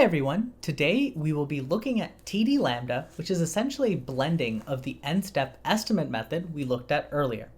Hi everyone! Today we will be looking at TD Lambda, which is essentially a blending of the n-step estimate method we looked at earlier.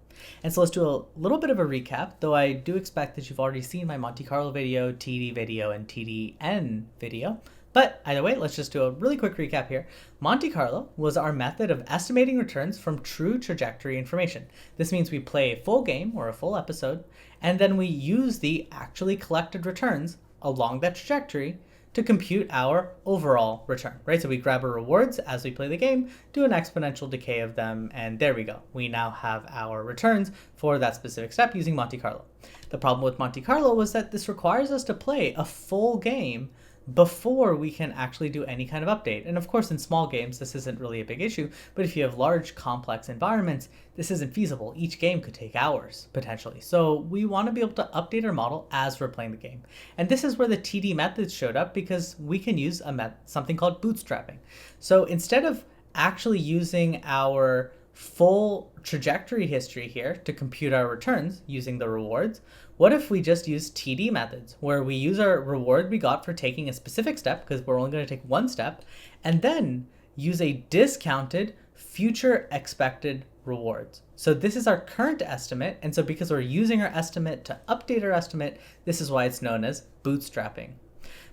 And so let's do a little bit of a recap, though I do expect that you've already seen my Monte-Carlo video, TD video, and TDN video. But either way, let's just do a really quick recap here. Monte-Carlo was our method of estimating returns from true trajectory information. This means we play a full game or a full episode, and then we use the actually collected returns along that trajectory to compute our overall return, right? So we grab our rewards as we play the game, do an exponential decay of them, and there we go. We now have our returns for that specific step using Monte-Carlo. The problem with Monte-Carlo was that this requires us to play a full game before we can actually do any kind of update. And of course, in small games, this isn't really a big issue, but if you have large, complex environments, this isn't feasible. Each game could take hours, potentially. So we want to be able to update our model as we're playing the game. And this is where the TD methods showed up, because we can use something called bootstrapping. So instead of actually using our full trajectory history here to compute our returns using the rewards, what if we just use TD methods, where we use our reward we got for taking a specific step, because we're only going to take one step, and then use a discounted future expected rewards. So this is our current estimate, and so because we're using our estimate to update our estimate, this is why it's known as bootstrapping.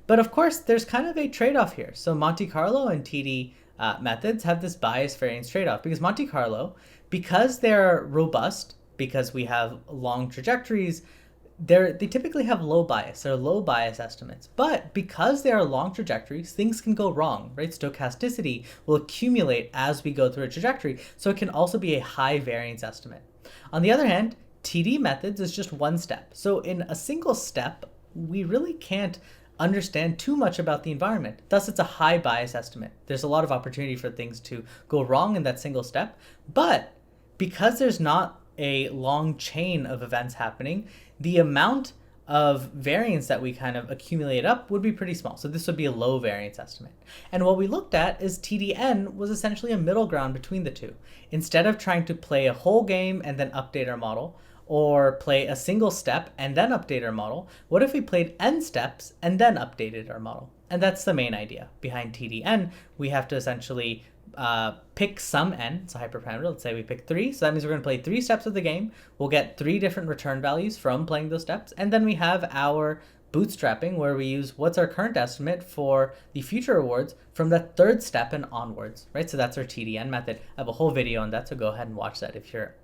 But of course, there's kind of a trade-off here. So Monte-Carlo and TD methods have this bias variance trade-off, because Monte-Carlo, because they're robust, because we have long trajectories, they typically have low bias. They're low bias estimates. But because they are long trajectories, things can go wrong, right? Stochasticity will accumulate as we go through a trajectory, so it can also be a high variance estimate. On the other hand, TD methods is just one step. So in a single step, we really can't understand too much about the environment. Thus, it's a high bias estimate. There's a lot of opportunity for things to go wrong in that single step. But because there's not a long chain of events happening, the amount of variance that we kind of accumulate up would be pretty small. So this would be a low variance estimate. And what we looked at is TDN was essentially a middle ground between the two. Instead of trying to play a whole game and then update our model, or play a single step and then update our model, what if we played n steps and then updated our model? And that's the main idea behind TDN. We have to essentially pick some n, it's a hyperparameter. Let's say we pick 3, so that means we're going to play 3 steps of the game. We'll get 3 different return values from playing those steps, and then we have our bootstrapping, where we use what's our current estimate for the future rewards from the 3rd step and onwards, right? So that's our TDN method. I have a whole video on that, so go ahead and watch that if you're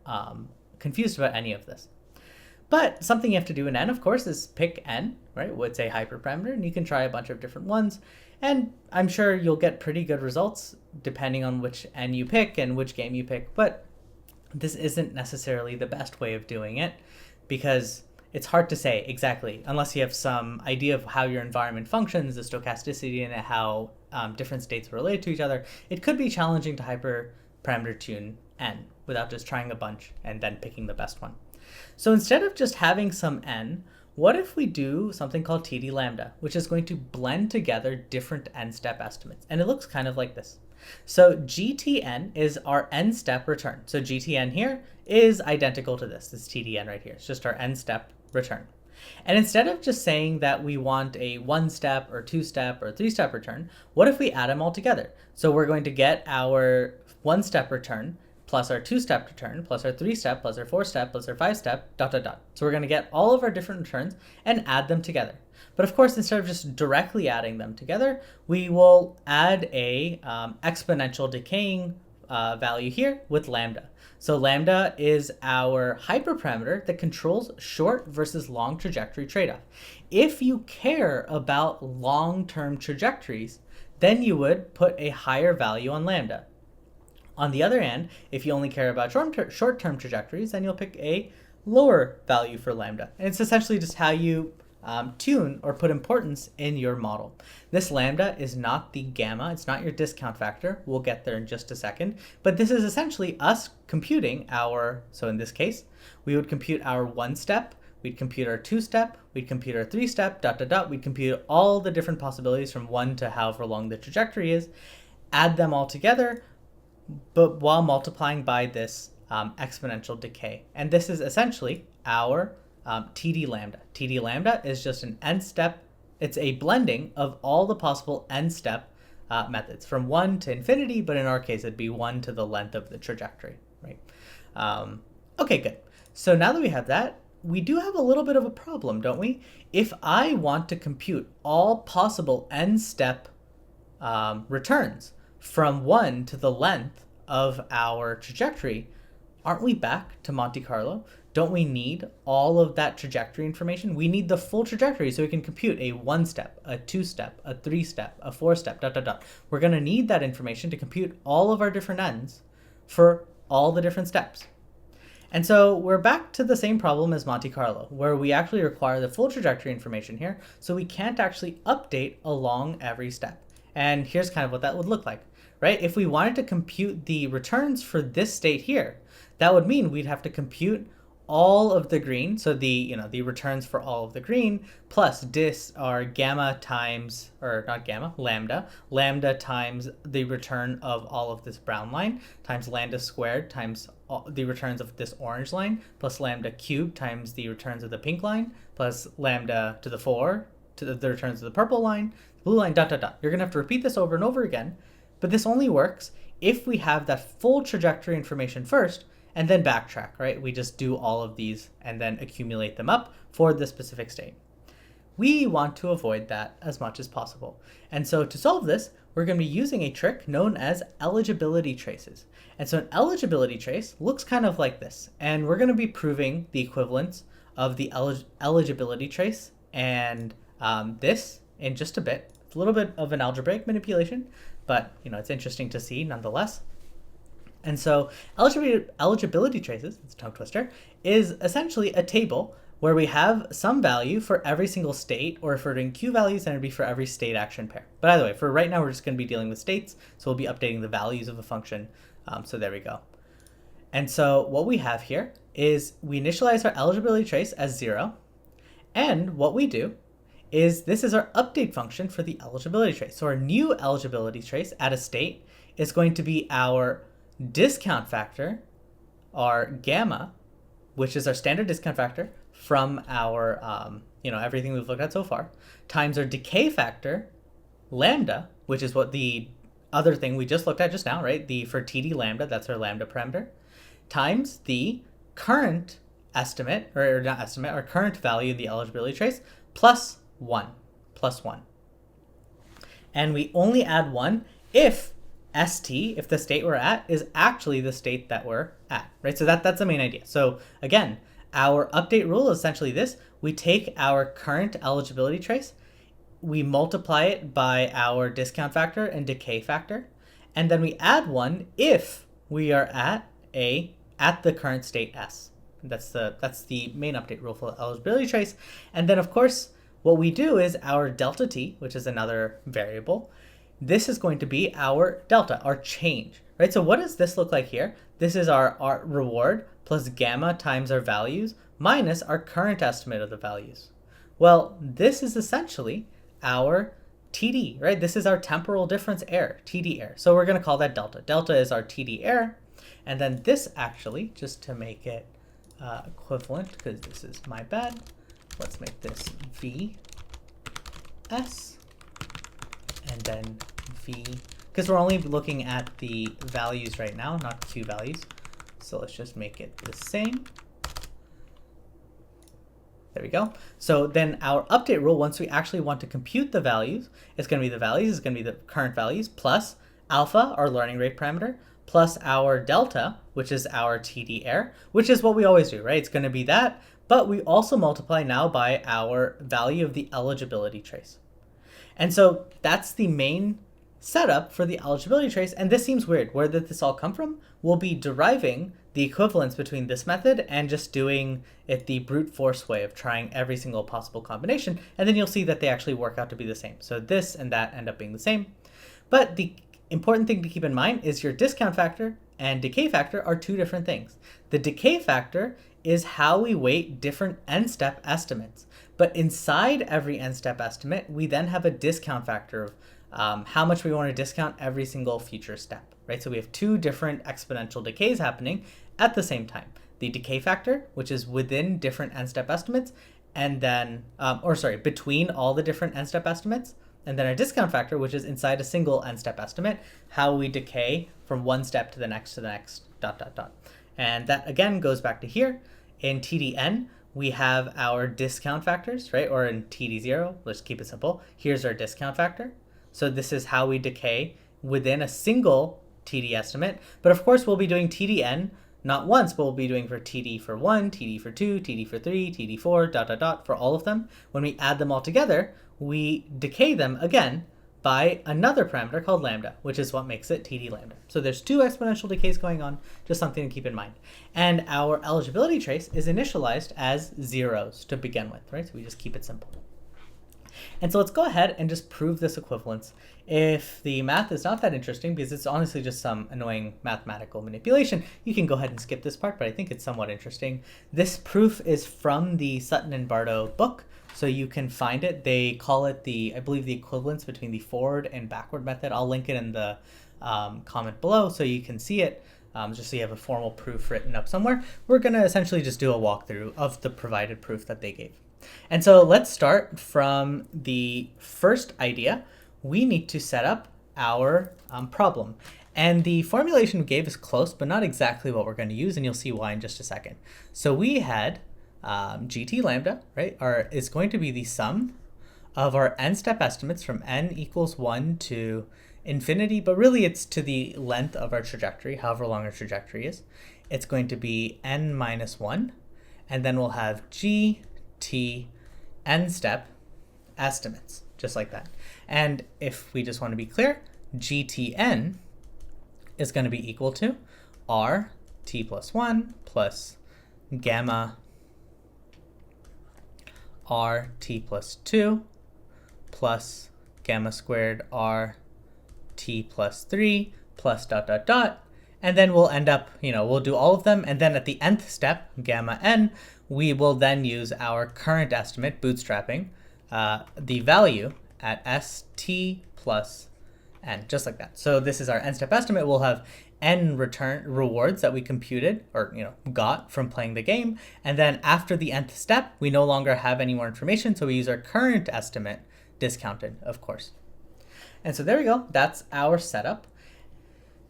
confused about any of this. But something you have to do in n, of course, is pick n, right? It's a hyperparameter, and you can try a bunch of different ones. And I'm sure you'll get pretty good results depending on which n you pick and which game you pick. But this isn't necessarily the best way of doing it, because it's hard to say exactly, unless you have some idea of how your environment functions, the stochasticity in it, how different states relate to each other. It could be challenging to hyperparameter tune n without just trying a bunch and then picking the best one. So instead of just having some n, what if we do something called TD Lambda, which is going to blend together different n-step estimates? And it looks kind of like this. So GTN is our n-step return. So GTN here is identical to this TDN right here. It's just our n-step return. And instead of just saying that we want a 1-step or 2-step or 3-step return, what if we add them all together? So we're going to get our 1-step return plus our 2-step return, plus our 3-step, plus our 4-step, plus our 5-step, ... So we're going to get all of our different returns and add them together. But of course, instead of just directly adding them together, we will add a exponential decaying value here with lambda. So lambda is our hyperparameter that controls short versus long trajectory trade-off. If you care about long-term trajectories, then you would put a higher value on lambda. On the other hand, if you only care about short-term trajectories, then you'll pick a lower value for lambda. And it's essentially just how you tune or put importance in your model. This lambda is not the gamma, it's not your discount factor. We'll get there in just a second. But this is essentially us computing so in this case, we would compute our 1-step, we'd compute our 2-step, we'd compute our 3-step, ... We'd compute all the different possibilities from 1 to however long the trajectory is, add them all together, but while multiplying by this exponential decay. And this is essentially our TD Lambda. TD Lambda is just an n-step It's a blending of all the possible n-step methods from 1 to infinity, but in our case, it'd be 1 to the length of the trajectory, right? Okay, good. So now that we have that, we do have a little bit of a problem, don't we? If I want to compute all possible n-step returns from 1 to the length of our trajectory, aren't we back to Monte-Carlo? Don't we need all of that trajectory information? We need the full trajectory so we can compute a 1-step, a 2-step, a 3-step, a 4-step, ... We're going to need that information to compute all of our different n's for all the different steps. And so we're back to the same problem as Monte-Carlo, where we actually require the full trajectory information here, so we can't actually update along every step. And here's kind of what that would look like, right? If we wanted to compute the returns for this state here, that would mean we'd have to compute all of the green, so the returns for all of the green, plus dis are gamma times, or not gamma, lambda times the return of all of this brown line, times lambda squared times the returns of this orange line, plus lambda cubed times the returns of the pink line, plus lambda to the 4 to the returns of the purple line, blue line, ... You're gonna have to repeat this over and over again, but this only works if we have that full trajectory information first, and then backtrack, right? We just do all of these and then accumulate them up for the specific state. We want to avoid that as much as possible. And so to solve this, we're going to be using a trick known as eligibility traces. And so an eligibility trace looks kind of like this. And we're going to be proving the equivalence of the eligibility trace and this in just a bit. It's a little bit of an algebraic manipulation, but it's interesting to see nonetheless. And so eligibility traces, it's a tongue twister, is essentially a table where we have some value for every single state, or if we're doing Q values, then it'd be for every state action pair. But either way, for right now, we're just going to be dealing with states, so we'll be updating the values of a function. So there we go. And so what we have here is we initialize our eligibility trace as 0, and what we do is this is our update function for the eligibility trace. So our new eligibility trace at a state is going to be our discount factor, our gamma, which is our standard discount factor from our, everything we've looked at so far, times our decay factor, lambda, which is what the other thing we just looked at just now, right? For TD Lambda, that's our lambda parameter, times the current estimate, or not estimate, our current value of the eligibility trace, plus 1. And we only add 1 if ST, if the state we're at, is actually the state that we're at, right? So that's the main idea. So again, our update rule is essentially this. We take our current eligibility trace, we multiply it by our discount factor and decay factor, and then we add 1 if we are at the current state S. That's the main update rule for the eligibility trace. And then of course, what we do is our delta t, which is another variable, this is going to be our delta, our change, right? So what does this look like here? This is our reward plus gamma times our values minus our current estimate of the values. Well, this is essentially our TD, right? This is our temporal difference error, TD error. So we're going to call that delta. Delta is our TD error. And then this actually, just to make it equivalent, because this is my bad, let's make this VS. And then V, because we're only looking at the values right now, not Q values. So let's just make it the same. There we go. So then our update rule, once we actually want to compute the values, it's going to be the values, it's going to be the current values, plus alpha, our learning rate parameter, plus our delta, which is our TD error, which is what we always do, right? It's going to be that, but we also multiply now by our value of the eligibility trace. And so that's the main setup for the eligibility trace. And this seems weird. Where did this all come from? We'll be deriving the equivalence between this method and just doing it the brute force way of trying every single possible combination. And then you'll see that they actually work out to be the same. So this and that end up being the same. But the important thing to keep in mind is your discount factor and decay factor are two different things. The decay factor is how we weight different n-step estimates. But inside every n-step estimate, we then have a discount factor of how much we want to discount every single future step, right? So we have two different exponential decays happening at the same time. The decay factor, which is within different n-step estimates, and then, between all the different n-step estimates, and then our discount factor, which is inside a single n-step estimate, how we decay from one step to the next, dot, dot, dot. And that, again, goes back to here. In TDN, we have our discount factors, right? Or in TD0, let's keep it simple. Here's our discount factor. So this is how we decay within a single TD estimate. But of course, we'll be doing TDN not once, but we'll be doing for TD for 1, TD for 2, TD for 3, TD 4, dot, dot, dot, for all of them. When we add them all together, we decay them again by another parameter called lambda, which is what makes it TD lambda. So there's two exponential decays going on, just something to keep in mind. And our eligibility trace is initialized as zeros to begin with, right? So we just keep it simple. And so let's go ahead and just prove this equivalence. If the math is not that interesting, because it's honestly just some annoying mathematical manipulation, you can go ahead and skip this part, but I think it's somewhat interesting. This proof is from the Sutton and Bardo book, so you can find it. They call it I believe the equivalence between the forward and backward method. I'll link it in the comment below so you can see it, just so you have a formal proof written up somewhere. We're going to essentially just do a walkthrough of the provided proof that they gave. And so let's start from the first idea. We need to set up our problem. And the formulation we gave is close, but not exactly what we're going to use, and you'll see why in just a second. So we had GT lambda, right, is going to be the sum of our n-step estimates from n equals 1 to infinity, but really it's to the length of our trajectory, however long our trajectory is. It's going to be n minus 1, and then we'll have GT n-step estimates, just like that. And if we just want to be clear, GTN is going to be equal to RT plus 1 plus gamma RT plus 2 plus gamma squared RT plus 3 plus dot, dot, dot. And then we'll end up, we'll do all of them. And then at the nth step, gamma n, we will then use our current estimate, bootstrapping, the value at ST plus n, just like that. So this is our n-step estimate. We'll have n rewards that we computed or got from playing the game. And then after the nth step, we no longer have any more information. So we use our current estimate discounted, of course. And so there we go. That's our setup.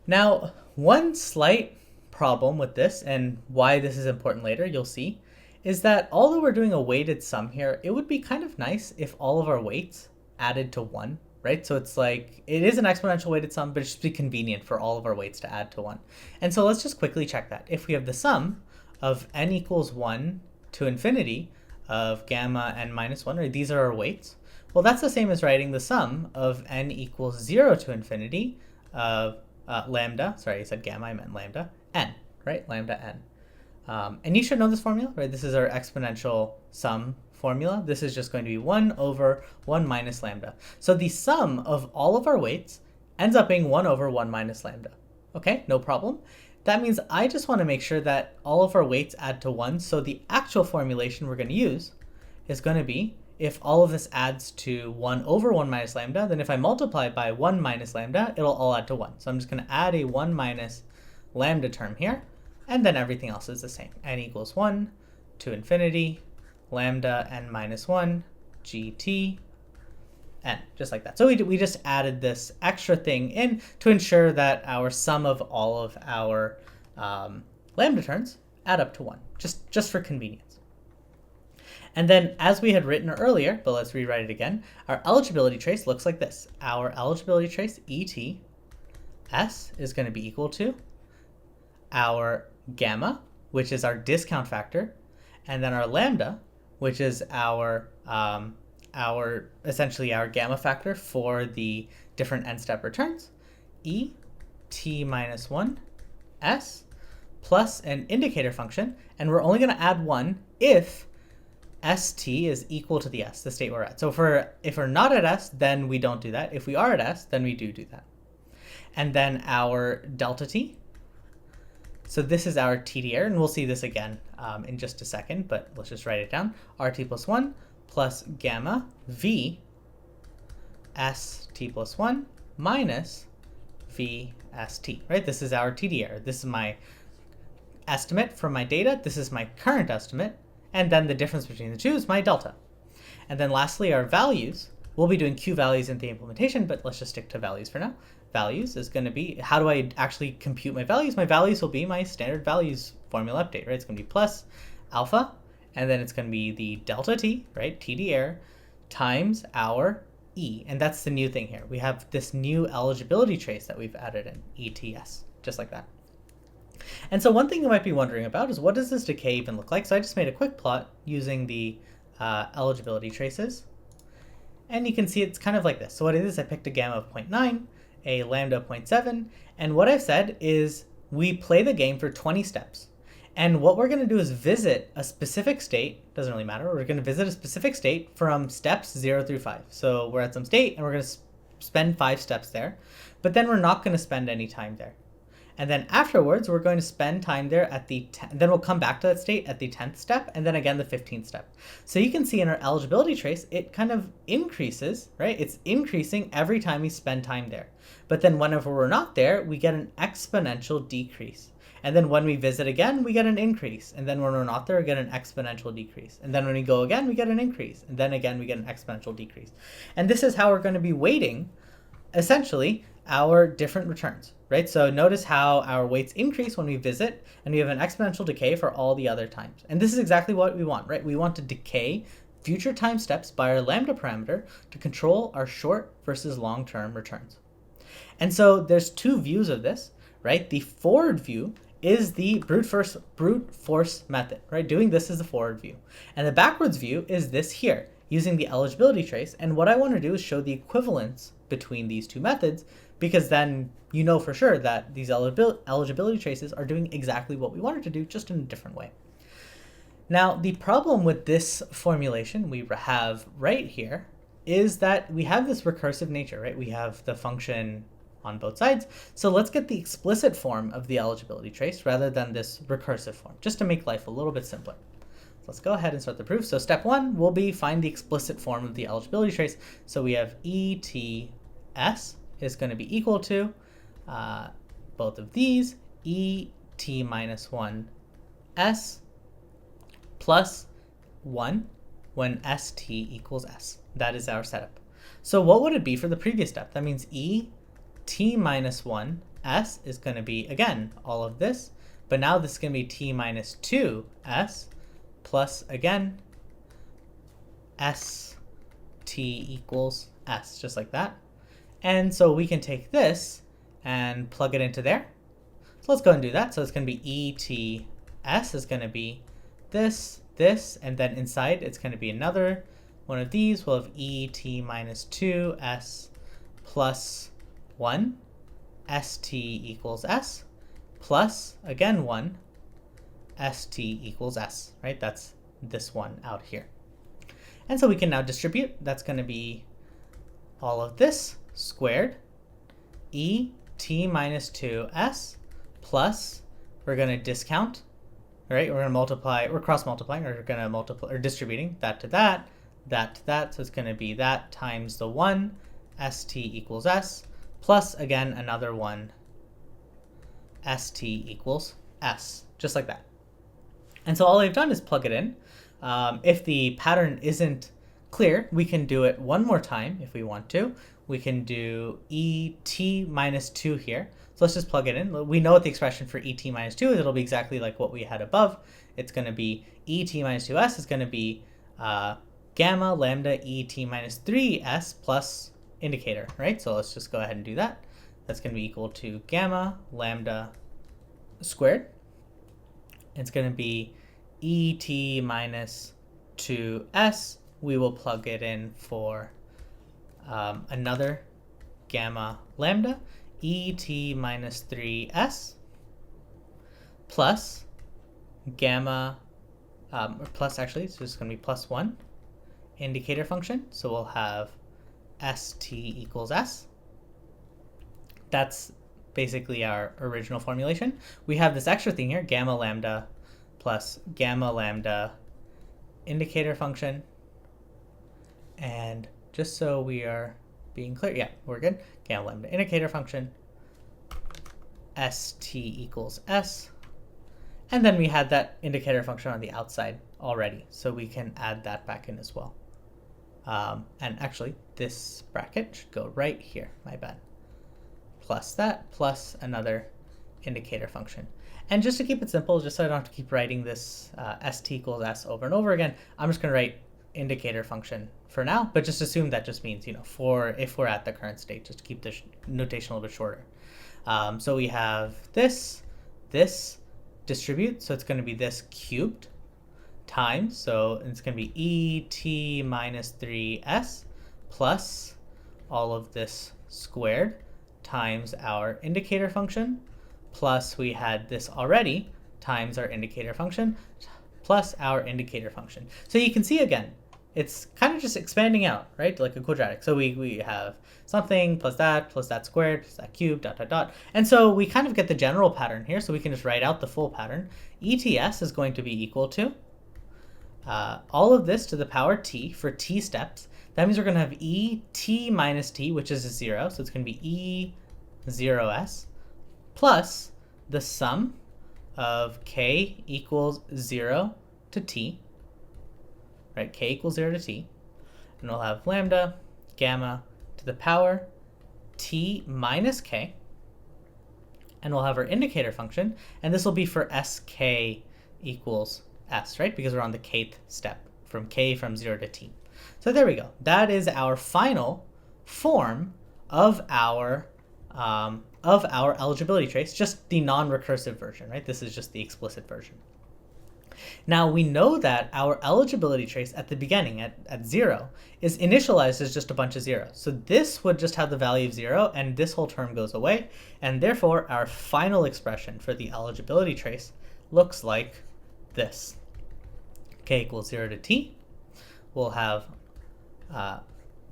Now, one slight problem with this, and why this is important later, you'll see, is that although we're doing a weighted sum here, it would be kind of nice if all of our weights added to 1, right? So it's like, it is an exponential weighted sum, but it should be convenient for all of our weights to add to 1. And so let's just quickly check that. If we have the sum of n equals 1 to infinity of gamma n minus 1, right? These are our weights. Well, that's the same as writing the sum of n equals 0 to infinity of lambda, sorry, I said gamma, I meant lambda, n, right? Lambda n. And you should know this formula, right? This is our exponential sum formula. This is just going to be 1 over 1 minus lambda. So the sum of all of our weights ends up being 1 over 1 minus lambda. Okay, no problem. That means I just want to make sure that all of our weights add to 1. So the actual formulation we're going to use is going to be, if all of this adds to 1 over 1 minus lambda, then if I multiply by 1 minus lambda, it'll all add to 1. So I'm just going to add a 1 minus lambda term here, and then everything else is the same. N equals 1 to infinity, lambda n minus 1, gt, n, just like that. So we just added this extra thing in to ensure that our sum of all of our lambda terms add up to 1, just for convenience. And then, as we had written earlier, but let's rewrite it again, our eligibility trace looks like this. Our eligibility trace, ET, S, is going to be equal to our gamma, which is our discount factor, and then our lambda, which is our essentially our gamma factor for the different n-step returns, E, T minus 1, S, plus an indicator function, and we're only going to add 1 if st is equal to the s, the state we're at. So if we're not at s, then we don't do that. If we are at s, then we do that. And then our delta t. So this is our TD error, and we'll see this again in just a second, but let's just write it down. RT plus 1 plus gamma v st plus 1 minus vst, right? This is our TD error. This is my estimate from my data. This is my current estimate. and then the difference between the two is my delta. And then lastly, our values. We'll be doing Q values in the implementation, but let's just stick to values for now. Values is going to be, how do I actually compute my values? My values will be my standard values formula update, right? It's going to be plus alpha, and then it's going to be the delta t, right? TD error, times our E. And that's the new thing here. We have this new eligibility trace that we've added in, ETS, just like that. And so one thing you might be wondering about is, what does this decay even look like? So I just made a quick plot using the eligibility traces. And you can see it's kind of like this. So what it is, I picked a gamma of 0.9, a lambda of 0.7, and what I've said is we play the game for 20 steps. And what we're going to do is visit a specific state, doesn't really matter, we're going to visit a specific state from steps 0 through 5. So we're at some state and we're going to spend 5 steps there, but then we're not going to spend any time there. And then afterwards, we're going to spend time there at the then we'll come back to that state at the 10th step, and then again the 15th step. So you can see in our eligibility trace, it kind of increases, right? It's increasing every time we spend time there. But then whenever we're not there, we get an exponential decrease. And then when we visit again, we get an increase. And then when we're not there, we get an exponential decrease. And then when we go again, we get an increase. And then again, we get an exponential decrease. And this is how we're going to be weighting, essentially, our different returns, right? So notice how our weights increase when we visit, and we have an exponential decay for all the other times. And this is exactly what we want, right? We want to decay future time steps by our lambda parameter to control our short versus long-term returns. And so there's two views of this, right? The forward view is the brute force method, right? Doing this is the forward view. And the backwards view is this here, using the eligibility trace. And what I want to do is show the equivalence between these two methods, because then you know for sure that these eligibility traces are doing exactly what we wanted to do, just in a different way. Now, the problem with this formulation we have right here is that we have this recursive nature, right? We have the function on both sides. So let's get the explicit form of the eligibility trace rather than this recursive form, just to make life a little bit simpler. So let's go ahead and start the proof. So step 1 will be find the explicit form of the eligibility trace. So we have ETS is going to be equal to both of these, ET minus 1 S plus 1 when ST equals S. That is our setup. So what would it be for the previous step? That means ET minus 1 S is going to be, again, all of this, but now this is going to be T minus 2 S plus, again, ST equals S, just like that. And so we can take this and plug it into there. So let's go and do that. So it's going to be ETS is going to be this, and then inside it's going to be another one of these. We'll have ET minus 2S plus 1, ST equals S, plus, again, 1, ST equals S, right? That's this one out here. And so we can now distribute. That's going to be all of this squared, ET minus 2S plus, we're going to discount, right? We're going to multiply, we're cross multiplying, or we're going to multiply, or distributing that to that, that to that. So it's going to be that times the 1, ST equals S, plus, again, another 1, ST equals S, just like that. And so all I've done is plug it in. If the pattern isn't clear, we can do it one more time if we want to. We can do ET minus 2 here. So let's just plug it in. We know what the expression for ET minus 2 is. It'll be exactly like what we had above. It's going to be ET minus 2S is going to be gamma lambda ET minus 3S plus indicator, right? So let's just go ahead and do that. That's going to be equal to gamma lambda squared. It's going to be ET minus 2S. We will plug it in for another gamma lambda, ET minus 3S, plus gamma, or plus actually, so it's going to be plus 1 indicator function. So we'll have ST equals S. That's basically our original formulation. We have this extra thing here, gamma lambda plus gamma lambda indicator function. And just so we are being clear, yeah, we're good. Gamma lambda indicator function, ST equals S. And then we had that indicator function on the outside already, so we can add that back in as well. And actually, this bracket should go right here, my bad. Plus that, plus another indicator function. And just to keep it simple, just so I don't have to keep writing this st equals s over and over again, I'm just going to write indicator function for now, but just assume that just means, for if we're at the current state, just to keep the notation a little bit shorter. So we have this distribute, so it's going to be this cubed times, so it's going to be et minus 3s plus all of this squared times our indicator function, plus we had this already times our indicator function, plus our indicator function. So you can see again, it's kind of just expanding out, right? Like a quadratic. So we have something plus that squared, plus that cubed, dot, dot, dot. And so we kind of get the general pattern here. So we can just write out the full pattern. ETS is going to be equal to all of this to the power t for t steps. That means we're going to have et minus t, which is a 0. So it's going to be e0s plus the sum of k equals 0 to t. Right, k equals 0 to t, and we'll have lambda gamma to the power t minus k, and we'll have our indicator function, and this will be for sk equals s, right, because we're on the kth step, from 0 to t. So there we go. That is our final form of our eligibility trace, just the non-recursive version, right? This is just the explicit version. Now we know that our eligibility trace at the beginning, at 0, is initialized as just a bunch of zeros. So this would just have the value of 0, and this whole term goes away, and therefore our final expression for the eligibility trace looks like this. K equals 0 to t. We'll have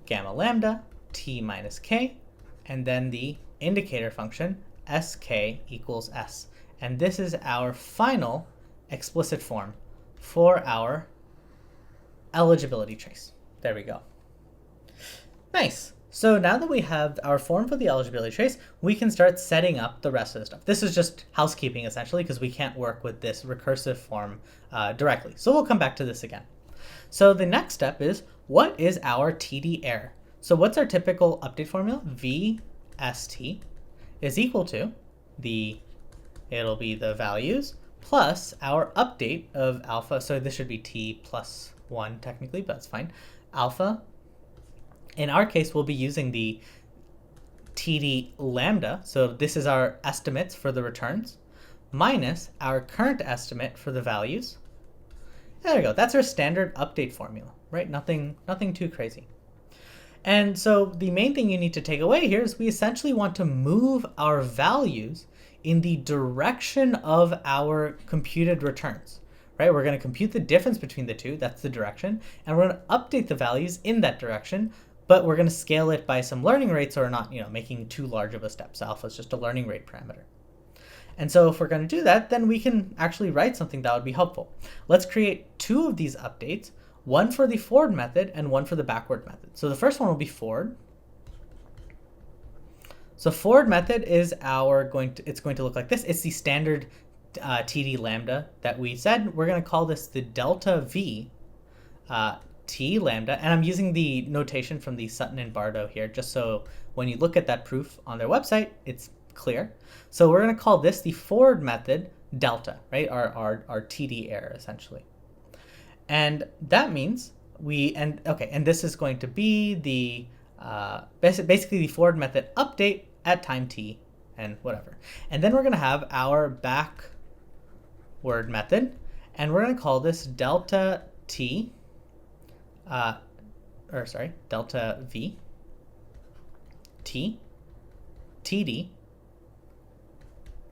gamma lambda, t minus k, and then the indicator function, sk equals s. And this is our final explicit form for our eligibility trace. There we go. Nice. So now that we have our form for the eligibility trace, we can start setting up the rest of the stuff. This is just housekeeping essentially, because we can't work with this recursive form directly. So we'll come back to this again. So the next step is, what is our TD error? So what's our typical update formula? VST is equal to it'll be the values plus our update of alpha. So this should be t plus 1 technically, but that's fine. Alpha, in our case, we'll be using the TD Lambda. So this is our estimates for the returns minus our current estimate for the values. There we go. That's our standard update formula, right? Nothing too crazy. And so the main thing you need to take away here is we essentially want to move our values in the direction of our computed returns, right? We're going to compute the difference between the two, that's the direction, and we're going to update the values in that direction, but we're going to scale it by some learning rates, or not, making too large of a step. So alpha is just a learning rate parameter. And so if we're going to do that, then we can actually write something that would be helpful. Let's create 2 of these updates, one for the forward method and one for the backward method. So the first one will be forward. So forward method is it's going to look like this. It's the standard TD Lambda that we said. We're going to call this the delta V T Lambda. And I'm using the notation from the Sutton and Bardo here, just so when you look at that proof on their website, it's clear. So we're going to call this the forward method delta, right? Our TD error, essentially. And that means and this is going to be the basically the forward method update at time t and whatever. And then we're going to have our backward method, and we're going to call this delta t, delta v t td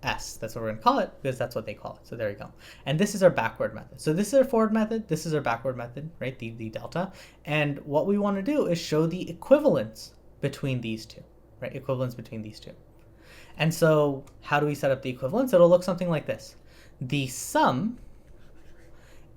s. That's what we're going to call it, because that's what they call it. So there you go. And this is our backward method. So this is our forward method. This is our backward method, right? The delta. And what we want to do is show the equivalence between these two, right? Equivalence between these two. And so how do we set up the equivalence? It'll look something like this. The sum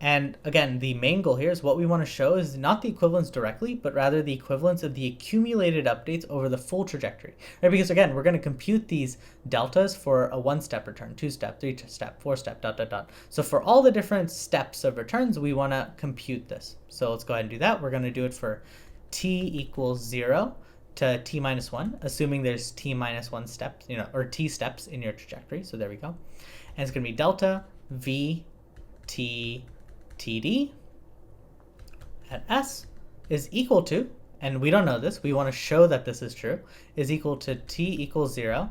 And again, the main goal here is what we want to show is not the equivalence directly, but rather the equivalence of the accumulated updates over the full trajectory, right? Because again, we're going to compute these deltas for a 1-step return, 2-step, 3-step, 4-step, dot, dot, dot. So for all the different steps of returns, we want to compute this. So let's go ahead and do that. We're going to do it for t equals 0 to t minus 1, assuming there's t minus 1 steps, or t steps in your trajectory. So there we go. And it's going to be delta v t TD at S is equal to, and we don't know this, we want to show that this is true, is equal to t equals 0,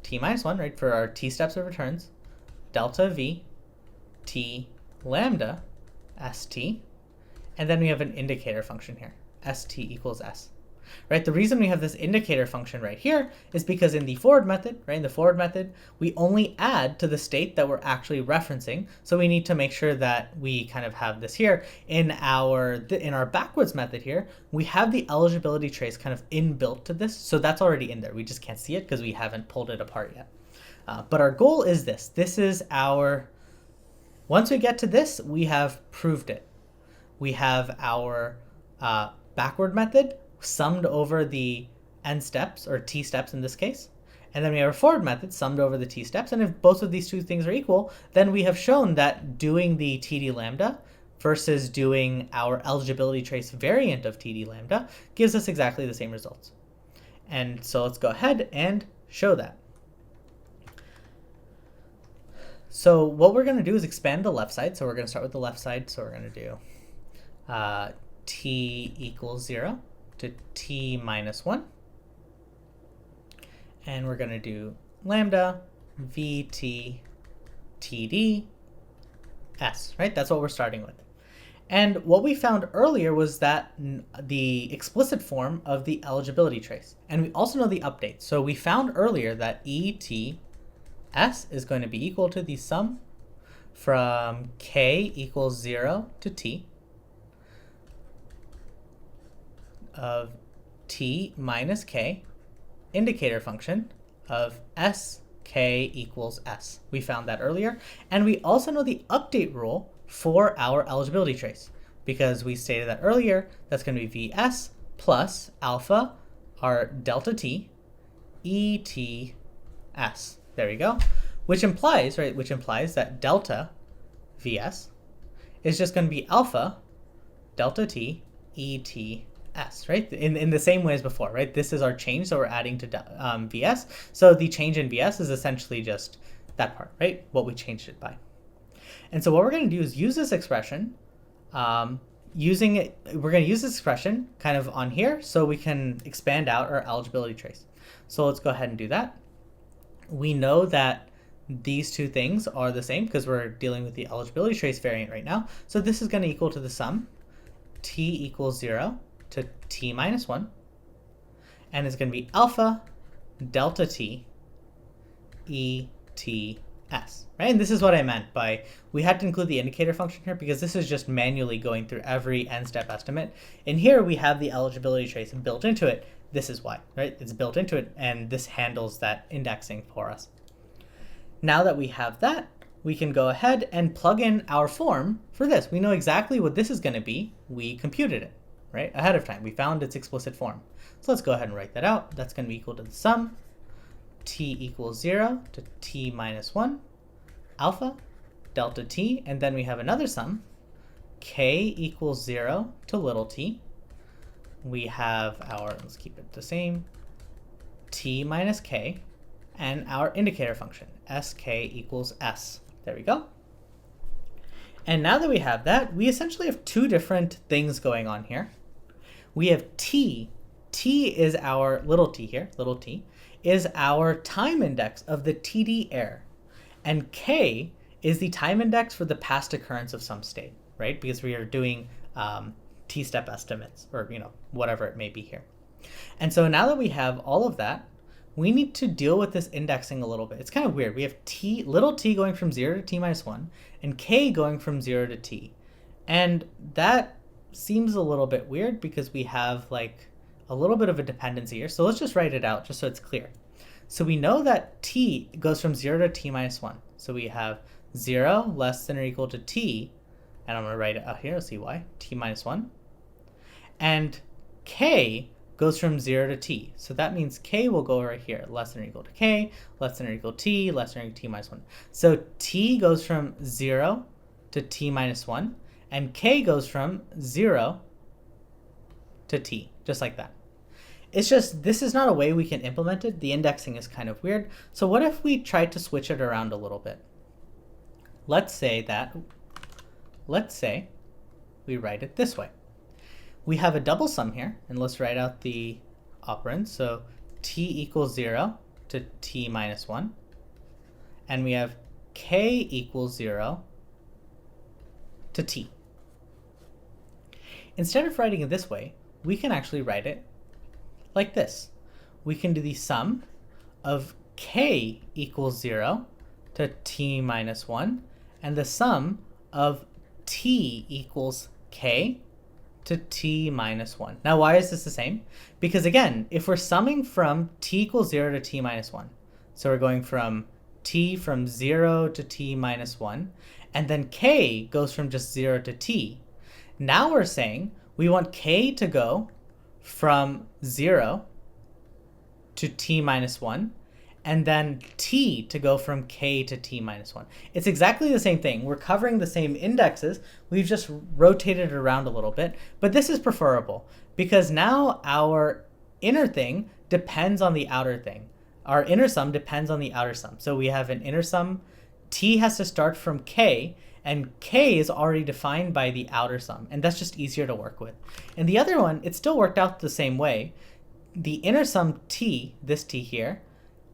t minus 1, right, for our t steps of returns, delta v t lambda st, and then we have an indicator function here, st equals s. Right, the reason we have this indicator function right here is because in the forward method, right, in the forward method, we only add to the state that we're actually referencing. So we need to make sure that we kind of have this here. In our backwards method here, we have the eligibility trace kind of inbuilt to this. So that's already in there. We just can't see it because we haven't pulled it apart yet. But our goal is this. This is our, once we get to this, we have proved it. We have our backward method summed over the n steps, or t steps in this case. And then we have a forward method summed over the t steps. And if both of these two things are equal, then we have shown that doing the TD lambda versus doing our eligibility trace variant of TD lambda gives us exactly the same results. And so let's go ahead and show that. So what we're going to do is expand the left side. So we're going to start with the left side. So we're going to do t equals 0 to t minus 1. And we're going to do lambda vt td s, right? That's what we're starting with. And what we found earlier was that the explicit form of the eligibility trace. And we also know the update. So we found earlier that ETS is going to be equal to the sum from k equals 0 to t of t minus k indicator function of sk equals s. We found that earlier. And we also know the update rule for our eligibility trace, because we stated that earlier. That's going to be vs plus alpha, our delta t, ets. There we go. Which implies, right, that delta vs is just going to be alpha delta t ets, right? In the same way as before, right? This is our change, so we're adding to vs. So the change in vs is essentially just that part, right? What we changed it by. And so what we're going to do is use this expression, we're going to use this expression kind of on here so we can expand out our eligibility trace. So let's go ahead and do that. We know that these two things are the same because we're dealing with the eligibility trace variant right now. So this is going to equal to the sum t equals 0 to t minus 1, and it's going to be alpha delta t ets, right? And this is what I meant by we had to include the indicator function here because this is just manually going through every n-step estimate. And here we have the eligibility trace built into it. This is why, right? It's built into it, and this handles that indexing for us. Now that we have that, we can go ahead and plug in our form for this. We know exactly what this is going to be. We computed it, right, ahead of time. We found its explicit form. So let's go ahead and write that out. That's going to be equal to the sum t equals 0 to t minus 1 alpha delta t, and then we have another sum k equals 0 to little t. We have our, let's keep it the same, t minus k, and our indicator function sk equals s. There we go. And now that we have that, we essentially have two different things going on here. We have t is our little t here, little t is our time index of the TD error, and k is the time index for the past occurrence of some state, right? Because we are doing t-step estimates, or whatever it may be here. And so now that we have all of that, we need to deal with this indexing a little bit. It's kind of weird. We have little t going from 0 to t minus 1, and k going from 0 to t. And that seems a little bit weird because we have like a little bit of a dependency here. So let's just write it out just so it's clear. So we know that t goes from 0 to t minus 1. So we have 0 less than or equal to t and I'm going to write it out here. Let's see why. T minus 1. And k goes from 0 to t. So that means k will go right here, less than or equal to k, less than or equal to t, less than or equal to t minus 1. So t goes from 0 to t minus 1, and k goes from 0 to t, just like that. It's just, this is not a way we can implement it. The indexing is kind of weird. So what if we tried to switch it around a little bit? Let's say we write it this way. We have a double sum here, and let's write out the operands. So t equals 0 to t minus 1, and we have k equals 0 to t. Instead of writing it this way, we can actually write it like this. We can do the sum of k equals 0 to t minus 1, and the sum of t equals k to t minus 1. Now, why is this the same? Because again, if we're summing from t equals 0 to t minus 1, so we're going from t from 0 to t minus 1, and then k goes from just 0 to t. Now we're saying we want k to go from 0 to t minus 1, and then t to go from k to t minus 1. It's exactly the same thing. We're covering the same indexes. We've just rotated it around a little bit, but this is preferable because now our inner thing depends on the outer thing. Our inner sum depends on the outer sum. So we have an inner sum. T has to start from k, and k is already defined by the outer sum, and that's just easier to work with. And the other one, it still worked out the same way. The inner sum t, this t here,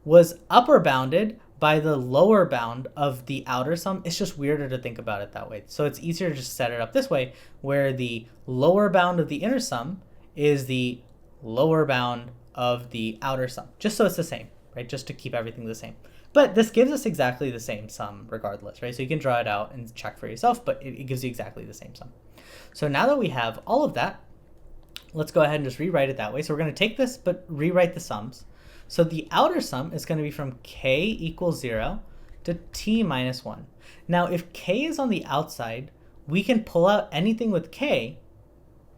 was upper bounded by the lower bound of the outer sum. It's just weirder to think about it that way. So it's easier to just set it up this way, where the lower bound of the inner sum is the lower bound of the outer sum, just so it's the same, right? Just to keep everything the same. But this gives us exactly the same sum regardless, right? So you can draw it out and check for yourself, but it gives you exactly the same sum. So now that we have all of that, let's go ahead and just rewrite it that way. So we're going to take this, but rewrite the sums. So the outer sum is going to be from k equals 0 to t minus 1. Now, if k is on the outside, we can pull out anything with k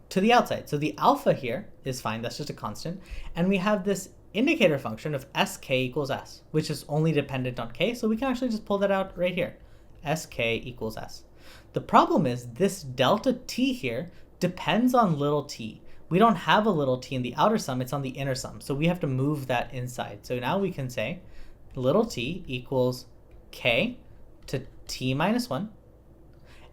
to the outside. So the alpha here is fine. That's just a constant. And we have this indicator function of sk equals s, which is only dependent on k. So we can actually just pull that out right here. Sk equals s. The problem is this delta t here depends on little t. We don't have a little t in the outer sum, it's on the inner sum. So we have to move that inside. So now we can say little t equals k to t minus 1.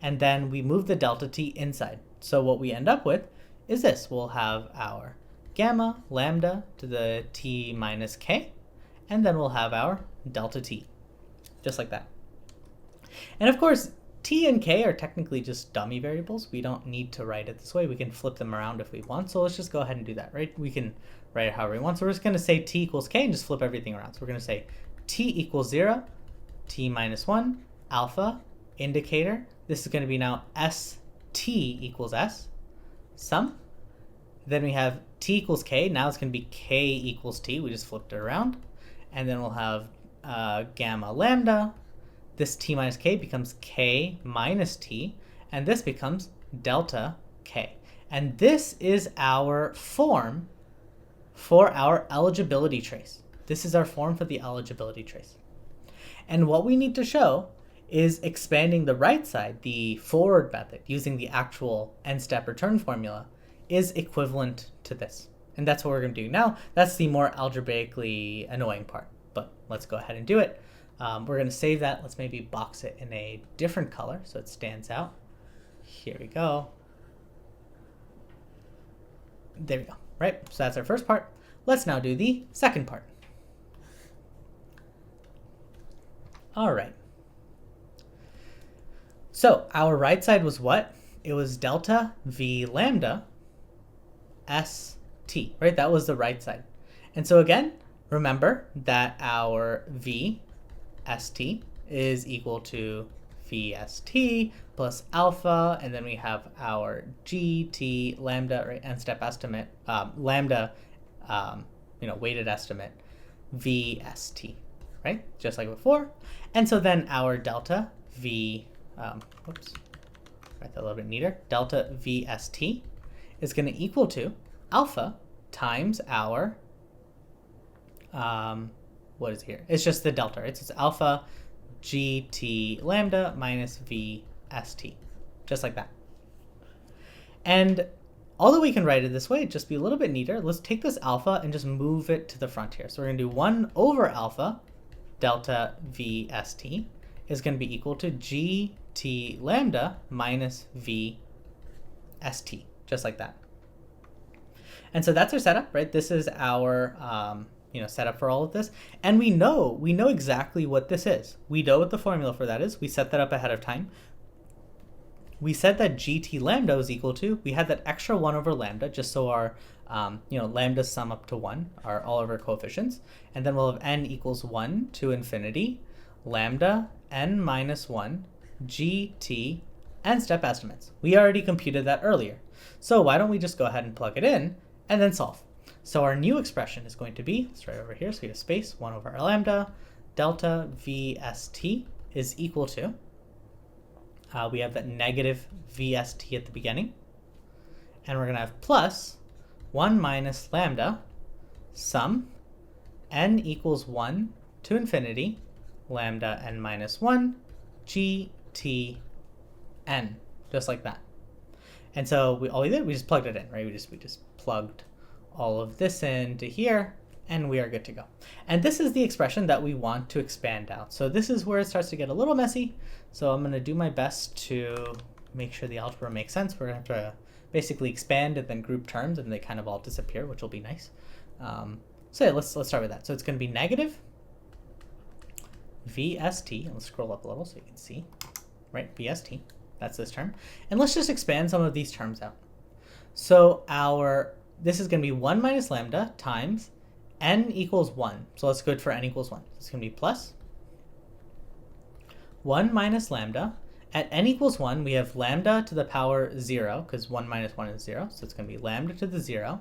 And then we move the delta t inside. So what we end up with is this. We'll have our gamma lambda to the t minus k. And then we'll have our delta t, just like that. And of course, t and k are technically just dummy variables. We don't need to write it this way. We can flip them around if we want. So let's just go ahead and do that, right? We can write it however we want. So we're just going to say t equals k and just flip everything around. So we're going to say t equals 0, t minus 1, alpha, indicator. This is going to be now st equals s, sum. Then we have t equals k. Now it's going to be k equals t. We just flipped it around. And then we'll have gamma lambda. This t minus k becomes k minus t, and this becomes delta k. And this is our form for our eligibility trace. This is our form for the eligibility trace. And what we need to show is expanding the right side, the forward method, using the actual n-step return formula, is equivalent to this. And that's what we're going to do. Now, that's the more algebraically annoying part, but let's go ahead and do it. We're going to save that. Let's maybe box it in a different color so it stands out. Here we go. There we go, right? So that's our first part. Let's now do the second part. All right. So our right side was what? It was delta v lambda st, right? That was the right side. And so again, remember that our v st is equal to vst plus alpha, and then we have our gt lambda, right, n-step estimate, lambda, weighted estimate, vst, right, just like before. And so then our delta v, write that a little bit neater, delta VST is going to equal to alpha times our, what is here? It's just the delta, right? So it's alpha GT lambda minus VST, just like that. And although we can write it this way, just be a little bit neater, let's take this alpha and just move it to the front here. So we're going to do 1 over alpha delta VST is going to be equal to GT lambda minus VST, just like that. And so that's our setup, right? This is our setup for all of this. And we know exactly what this is. We know what the formula for that is. We set that up ahead of time. We said that GT lambda was equal to, we had that extra 1 over lambda, just so our lambdas sum up to 1, all of our coefficients. And then we'll have n equals 1 to infinity, lambda n minus 1, GT, n step estimates. We already computed that earlier. So why don't we just go ahead and plug it in and then solve. So our new expression is going to be, let's write over here, so we have space, 1 over lambda, delta VST is equal to, we have that negative VST at the beginning, and we're going to have plus 1 minus lambda sum n equals 1 to infinity, lambda n minus 1, GT n, just like that. And so all we did, we just plugged it in, right? We just plugged all of this into here, and we are good to go. And this is the expression that we want to expand out. So this is where it starts to get a little messy. So I'm going to do my best to make sure the algebra makes sense. We're going to have to basically expand and then group terms, and they kind of all disappear, which will be nice. So yeah, let's start with that. So it's going to be negative VST, and let's scroll up a little so you can see, right? VST, that's this term. And let's just expand some of these terms out. So this is going to be 1 minus lambda times n equals 1. So let's go for n equals 1. It's going to be plus 1 minus lambda. At n equals 1, we have lambda to the power 0, because 1 minus 1 is 0. So it's going to be lambda to the 0.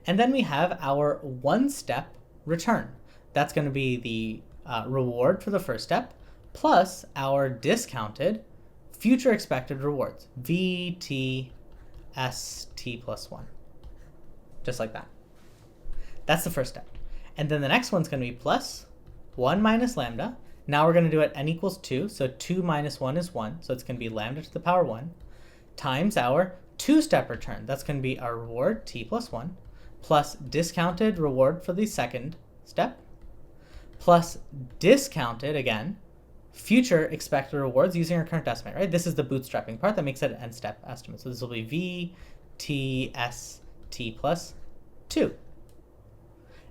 And then we have our one-step return. That's going to be the reward for the first step, plus our discounted future expected rewards, VT ST plus 1. Just like that. That's the first step. And then the next one's going to be plus 1 minus lambda. Now we're going to do it n equals 2. So 2 minus 1 is 1. So it's going to be lambda to the power 1 times our two-step return. That's going to be our reward, t plus 1, plus discounted reward for the second step, plus discounted, again, future expected rewards using our current estimate, right? This is the bootstrapping part that makes it an n-step estimate. So this will be v t s t plus 2.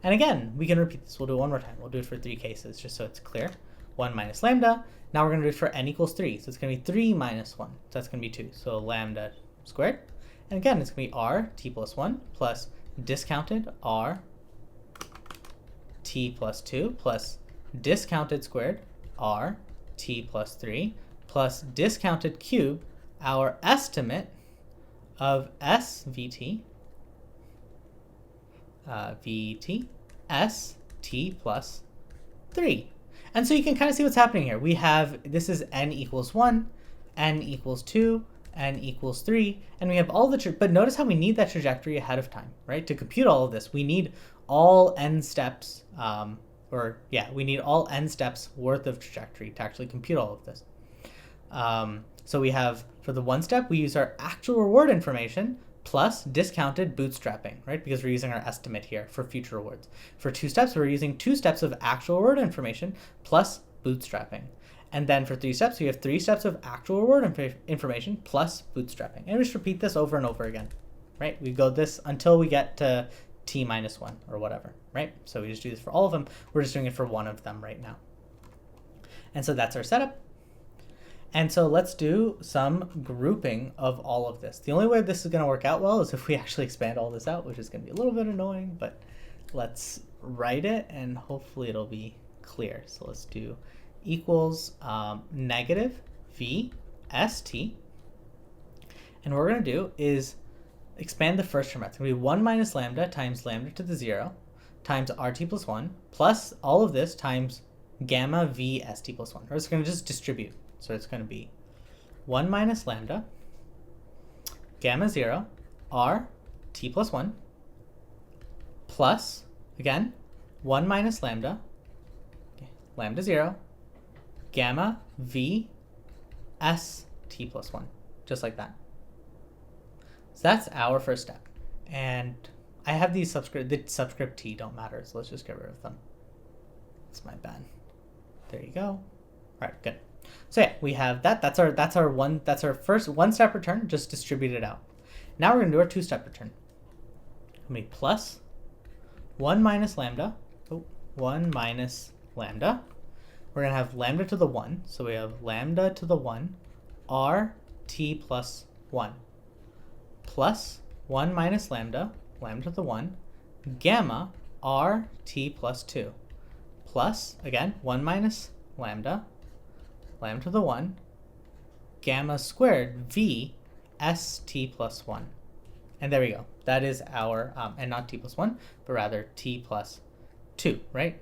And again, we can repeat this. We'll do it one more time. We'll do it for 3 cases just so it's clear. 1 minus lambda. Now we're going to do it for n equals 3. So it's going to be 3 minus 1. So that's going to be 2. So lambda squared. And again, it's going to be r t plus 1 plus discounted r t plus 2 plus discounted squared r t plus 3 plus discounted cube, our estimate of SVT, VT, S, T plus 3. And so you can kind of see what's happening here. We have, this is n equals 1, n equals 2, n equals 3, and we have all the, but notice how we need that trajectory ahead of time, right? To compute all of this, we need all n steps, we need all n steps worth of trajectory to actually compute all of this. So we have, for the one step, we use our actual reward information plus discounted bootstrapping, right? Because we're using our estimate here for future rewards. For 2 steps, we're using 2 steps of actual reward information plus bootstrapping. And then for 3 steps, we have 3 steps of actual reward information plus bootstrapping. And we just repeat this over and over again, right? We go this until we get to t minus 1 or whatever, right? So we just do this for all of them. We're just doing it for one of them right now. And so that's our setup. And so let's do some grouping of all of this. The only way this is going to work out well is if we actually expand all this out, which is going to be a little bit annoying, but let's write it and hopefully it'll be clear. So let's do equals negative v st. And what we're going to do is expand the first term out. It's going to be 1 minus lambda times lambda to the 0 times rt plus 1 plus all of this times gamma v st plus 1. We're just going to just distribute. So it's going to be 1 minus lambda gamma 0 r t plus 1 plus, again, 1 minus lambda, lambda 0, gamma v s t plus 1, just like that. So that's our first step. And I have these the subscript t don't matter, so let's just get rid of them. That's my bad. There you go. All right, good. So yeah, we have that. That's our first one-step return, just distribute it out. Now we're gonna do our two-step return. We'll make plus 1 minus lambda, 1 minus lambda. We're gonna have lambda to the 1, so we have lambda to the 1, r t plus 1, plus 1 minus lambda, lambda to the 1, gamma r t plus 2, plus, again, 1 minus lambda, lambda to the 1, gamma squared v s t plus 1. And there we go. That is our, and not t plus 1, but rather t plus 2, right?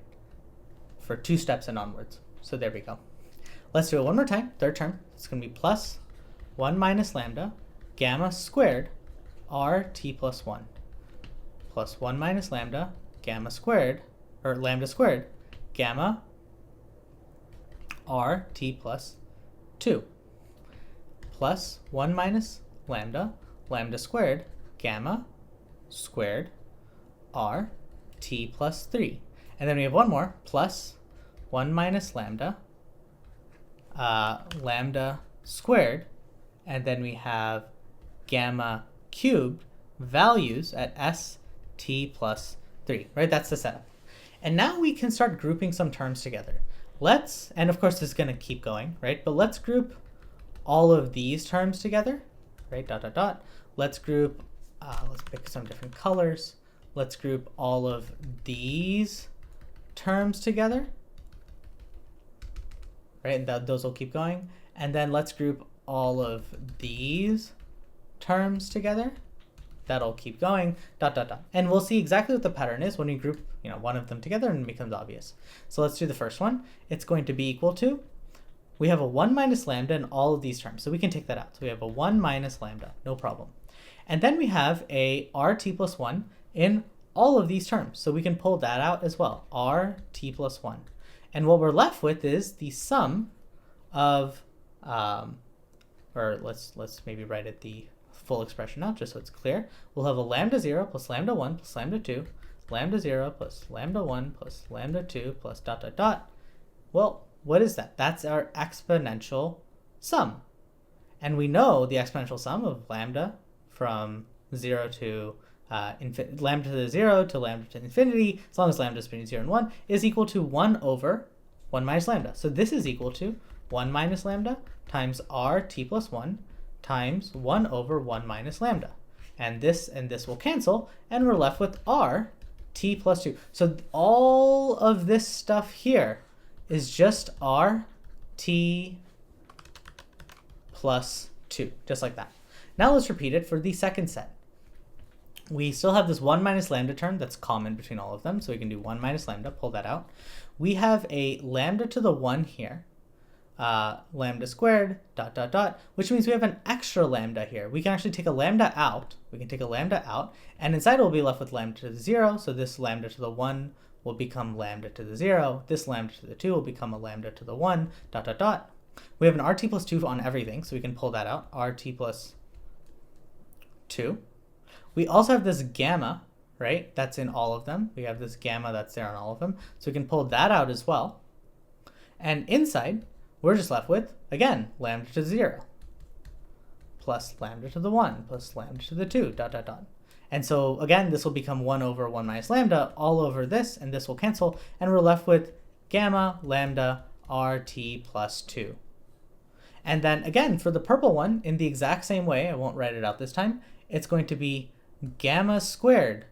For two steps and onwards. So there we go. Let's do it one more time, third term. It's going to be plus 1 minus lambda, gamma squared, r t plus 1, plus 1 minus lambda, gamma squared, or lambda squared, gamma r t plus 2, plus 1 minus lambda, lambda squared, gamma squared, r t plus 3. And then we have one more, plus 1 minus lambda, lambda squared, and then we have gamma cubed values at s t plus 3, right? That's the setup. And now we can start grouping some terms together. And of course this is going to keep going, right? But let's group all of these terms together, right? Dot, dot, dot. Let's group, let's pick some different colors. Let's group all of these terms together, right? Those will keep going. And then let's group all of these terms together. That'll keep going, dot, dot, dot. And we'll see exactly what the pattern is when we group, one of them together and it becomes obvious. So let's do the first one. It's going to be equal to, we have a 1 minus lambda in all of these terms. So we can take that out. So we have a 1 minus lambda, no problem. And then we have a rt plus 1 in all of these terms. So we can pull that out as well, rt plus 1. And what we're left with is the sum of, or let's maybe write it the full expression out just so it's clear. We'll have a lambda 0 plus lambda 1 plus lambda 2, lambda 0 plus lambda 1 plus lambda 2 plus dot, dot, dot. Well, what is that? That's our exponential sum. And we know the exponential sum of lambda from 0 to lambda to the 0 to lambda to infinity, as long as lambda is between 0 and 1, is equal to 1 over 1 minus lambda. So this is equal to 1 minus lambda times rt plus 1 times 1 over 1 minus lambda. And this will cancel, and we're left with r t plus 2. So all of this stuff here is just r t plus 2, just like that. Now let's repeat it for the second set. We still have this 1 minus lambda term that's common between all of them, so we can do 1 minus lambda, pull that out. We have a lambda to the 1 here, lambda squared, dot, dot, dot, which means we have an extra lambda here. We can actually take a lambda out. We can take a lambda out, and inside we'll be left with lambda to the 0, so this lambda to the 1 will become lambda to the 0. This lambda to the 2 will become a lambda to the 1, dot, dot, dot. We have an rt plus 2 on everything, so we can pull that out, rt plus 2. We also have this gamma, right? That's in all of them. We have this gamma that's there on all of them. So we can pull that out as well. And inside, we're just left with, again, lambda to the 0, plus lambda to the 1, plus lambda to the 2, dot, dot, dot. And so, again, this will become 1 over 1 minus lambda all over this, and this will cancel. And we're left with gamma lambda rt plus 2. And then, again, for the purple one, in the exact same way, I won't write it out this time, it's going to be gamma squared,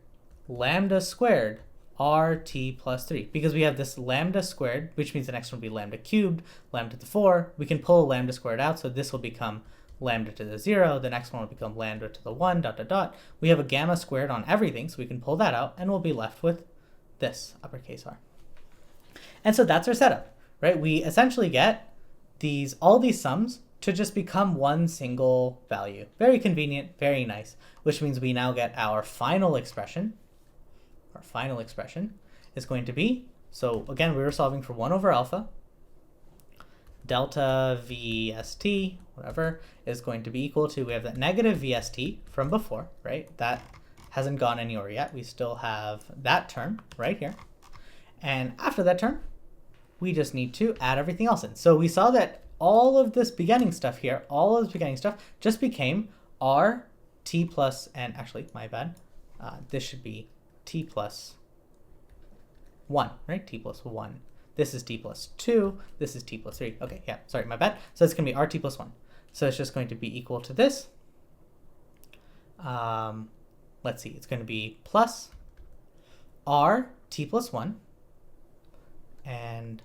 lambda squared, rt plus 3. Because we have this lambda squared, which means the next one will be lambda cubed, lambda to the 4. We can pull lambda squared out, so this will become lambda to the 0. The next one will become lambda to the 1, dot, dot, dot. We have a gamma squared on everything, so we can pull that out, and we'll be left with this, uppercase R. And so that's our setup, right? We essentially get all these sums to just become one single value. Very convenient, very nice, which means we now get our final expression. Our final expression is going to be, so again, we were solving for 1 over alpha. Delta VST, whatever, is going to be equal to, we have that negative VST from before, right? That hasn't gone anywhere yet. We still have that term right here. And after that term, we just need to add everything else in. So we saw that all of this beginning stuff here, all of this beginning stuff just became R t plus, and actually, my bad, this should be t plus 1, right? T plus 1. This is t plus 2. This is t plus 3. Okay, yeah, sorry, my bad. So it's going to be rt plus 1. So it's just going to be equal to this. Let's see, it's going to be plus r t plus 1. And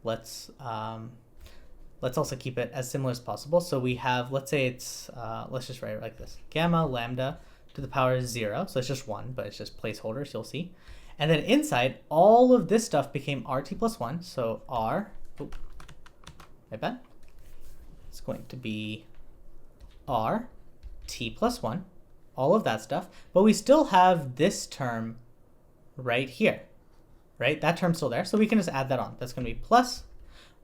let's also keep it as similar as possible. So we have, let's say it's, let's just write it like this. Gamma lambda to the power 0. So it's just 1, but it's just placeholders, you'll see. And then inside, all of this stuff became rt plus 1. So r, my bad. It's going to be r t plus 1, all of that stuff. But we still have this term right here, right? That term's still there. So we can just add that on. That's going to be plus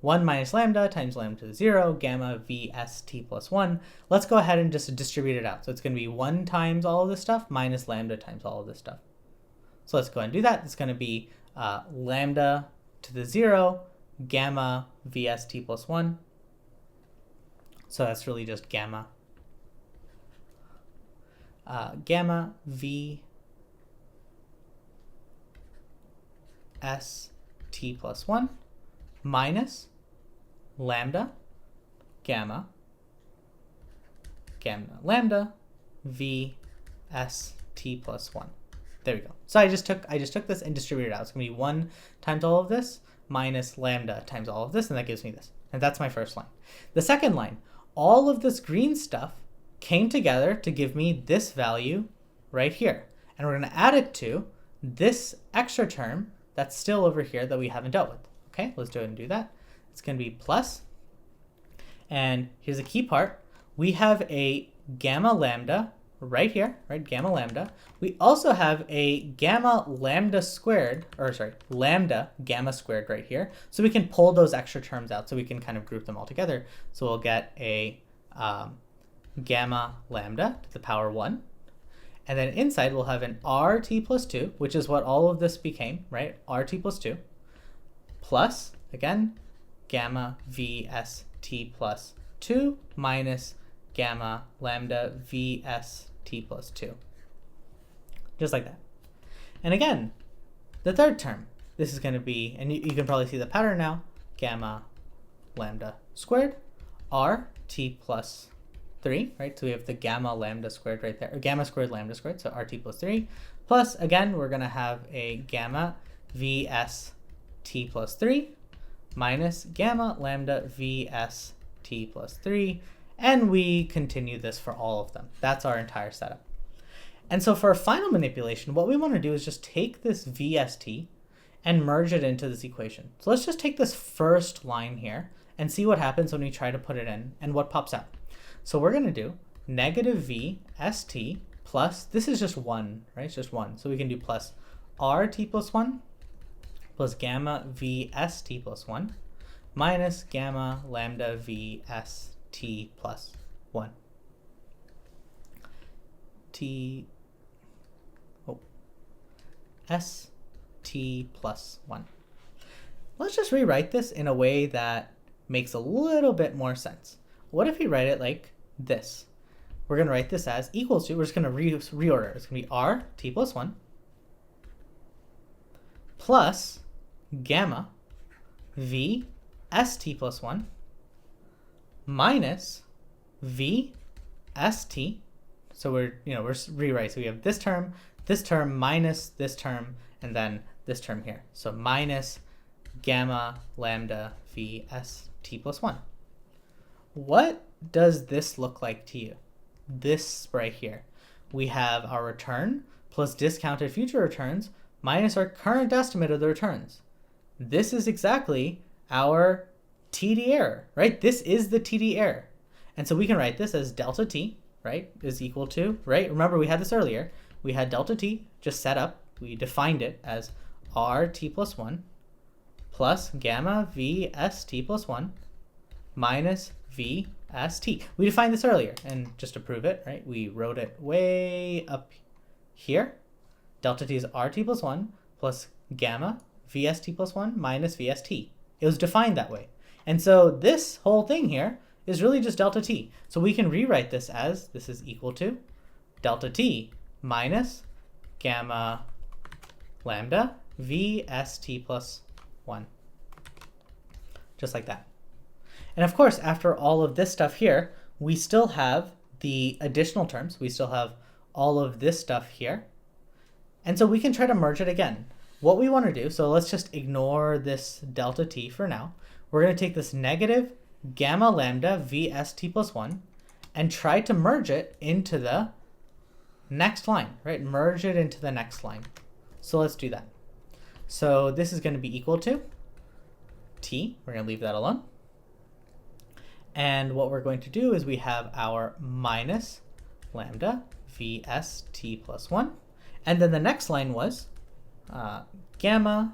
1 minus lambda times lambda to the 0, gamma vs t plus 1. Let's go ahead and just distribute it out. So it's going to be 1 times all of this stuff minus lambda times all of this stuff. So let's go ahead and do that. It's going to be lambda to the 0, gamma vs t plus 1. So that's really just gamma. Gamma v s t plus 1 minus lambda gamma lambda v s t plus 1. There we go. So I just took this and distributed it out. It's going to be 1 times all of this minus lambda times all of this, and that gives me this. And that's my first line. The second line, all of this green stuff came together to give me this value right here. And we're going to add it to this extra term that's still over here that we haven't dealt with. Okay, let's go ahead and do that. It's going to be plus. And here's a key part. We have a gamma lambda right here, right? Gamma lambda. We also have a gamma lambda squared, or sorry, lambda gamma squared right here. So we can pull those extra terms out so we can kind of group them all together. So we'll get a gamma lambda to the power 1. And then inside we'll have an rt plus 2, which is what all of this became, right? Rt plus 2, plus, again, gamma vs t plus 2 minus gamma lambda vs t plus 2. Just like that. And again, the third term, this is going to be, and you can probably see the pattern now, gamma lambda squared, r t plus 3, right? So we have the gamma lambda squared right there, or gamma squared lambda squared, so rt plus 3, plus, again, we're going to have a gamma vs t plus 3 minus gamma lambda vs t plus 3, and we continue this for all of them. That's our entire setup. And so for a final manipulation, what we want to do is just take this VST and merge it into this equation. So let's just take this first line here and see what happens when we try to put it in and what pops out. So we're going to do negative VST plus, this is just 1, right? It's just 1. So we can do plus RT plus 1 plus gamma VST plus 1 minus gamma lambda VST plus 1. ST plus 1. Let's just rewrite this in a way that makes a little bit more sense. What if we write it like this? We're going to write this as equals to, we're just going to reorder. It's going to be RT plus 1 plus gamma VST plus 1 minus VST. So we're rewrite. So we have this term minus this term, and then this term here. So minus gamma lambda VST plus 1. What does this look like to you? This right here. We have our return plus discounted future returns minus our current estimate of the returns. This is exactly our TD error, right? This is the TD error. And so we can write this as delta t, right, is equal to, right? Remember, we had this earlier. We had delta t just set up. We defined it as RT plus 1 plus gamma VST plus 1 minus VST. We defined this earlier, and just to prove it, right, we wrote it way up here. Delta t is RT plus 1 plus gamma VST plus 1 minus VST. It was defined that way. And so this whole thing here is really just delta t. So we can rewrite this as this is equal to delta t minus gamma lambda VST plus 1. Just like that. And of course, after all of this stuff here, we still have the additional terms. We still have all of this stuff here. And so we can try to merge it again. What we want to do, so let's just ignore this delta t for now. We're going to take this negative gamma lambda VST plus 1 and try to merge it into the next line, right? Merge it into the next line. So let's do that. So this is going to be equal to t. We're going to leave that alone. And what we're going to do is we have our minus lambda VST plus 1. And then the next line was gamma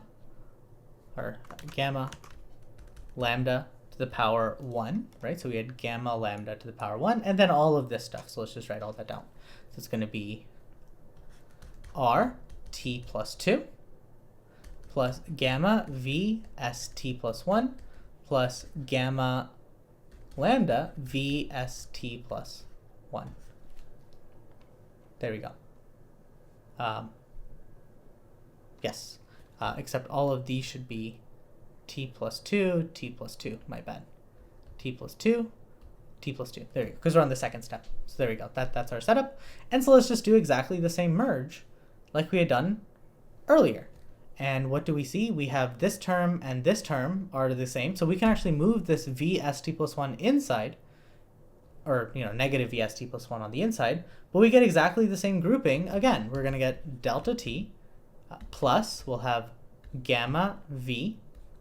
lambda to the power 1, right? So we had gamma lambda to the power 1, and then all of this stuff. So let's just write all that down. So it's going to be RT plus 2 plus gamma VST plus 1 plus gamma lambda VST plus 1. There we go. Yes, except all of these should be t plus 2, t plus 2, my bad. T plus 2, t plus 2. There we go, because we're on the second step. So there we go, that's our setup. And so let's just do exactly the same merge like we had done earlier. And what do we see? We have this term and this term are the same. So we can actually move this VST plus 1 inside, or negative VST plus 1 on the inside, but we get exactly the same grouping. Again, we're going to get delta t plus, we'll have gamma v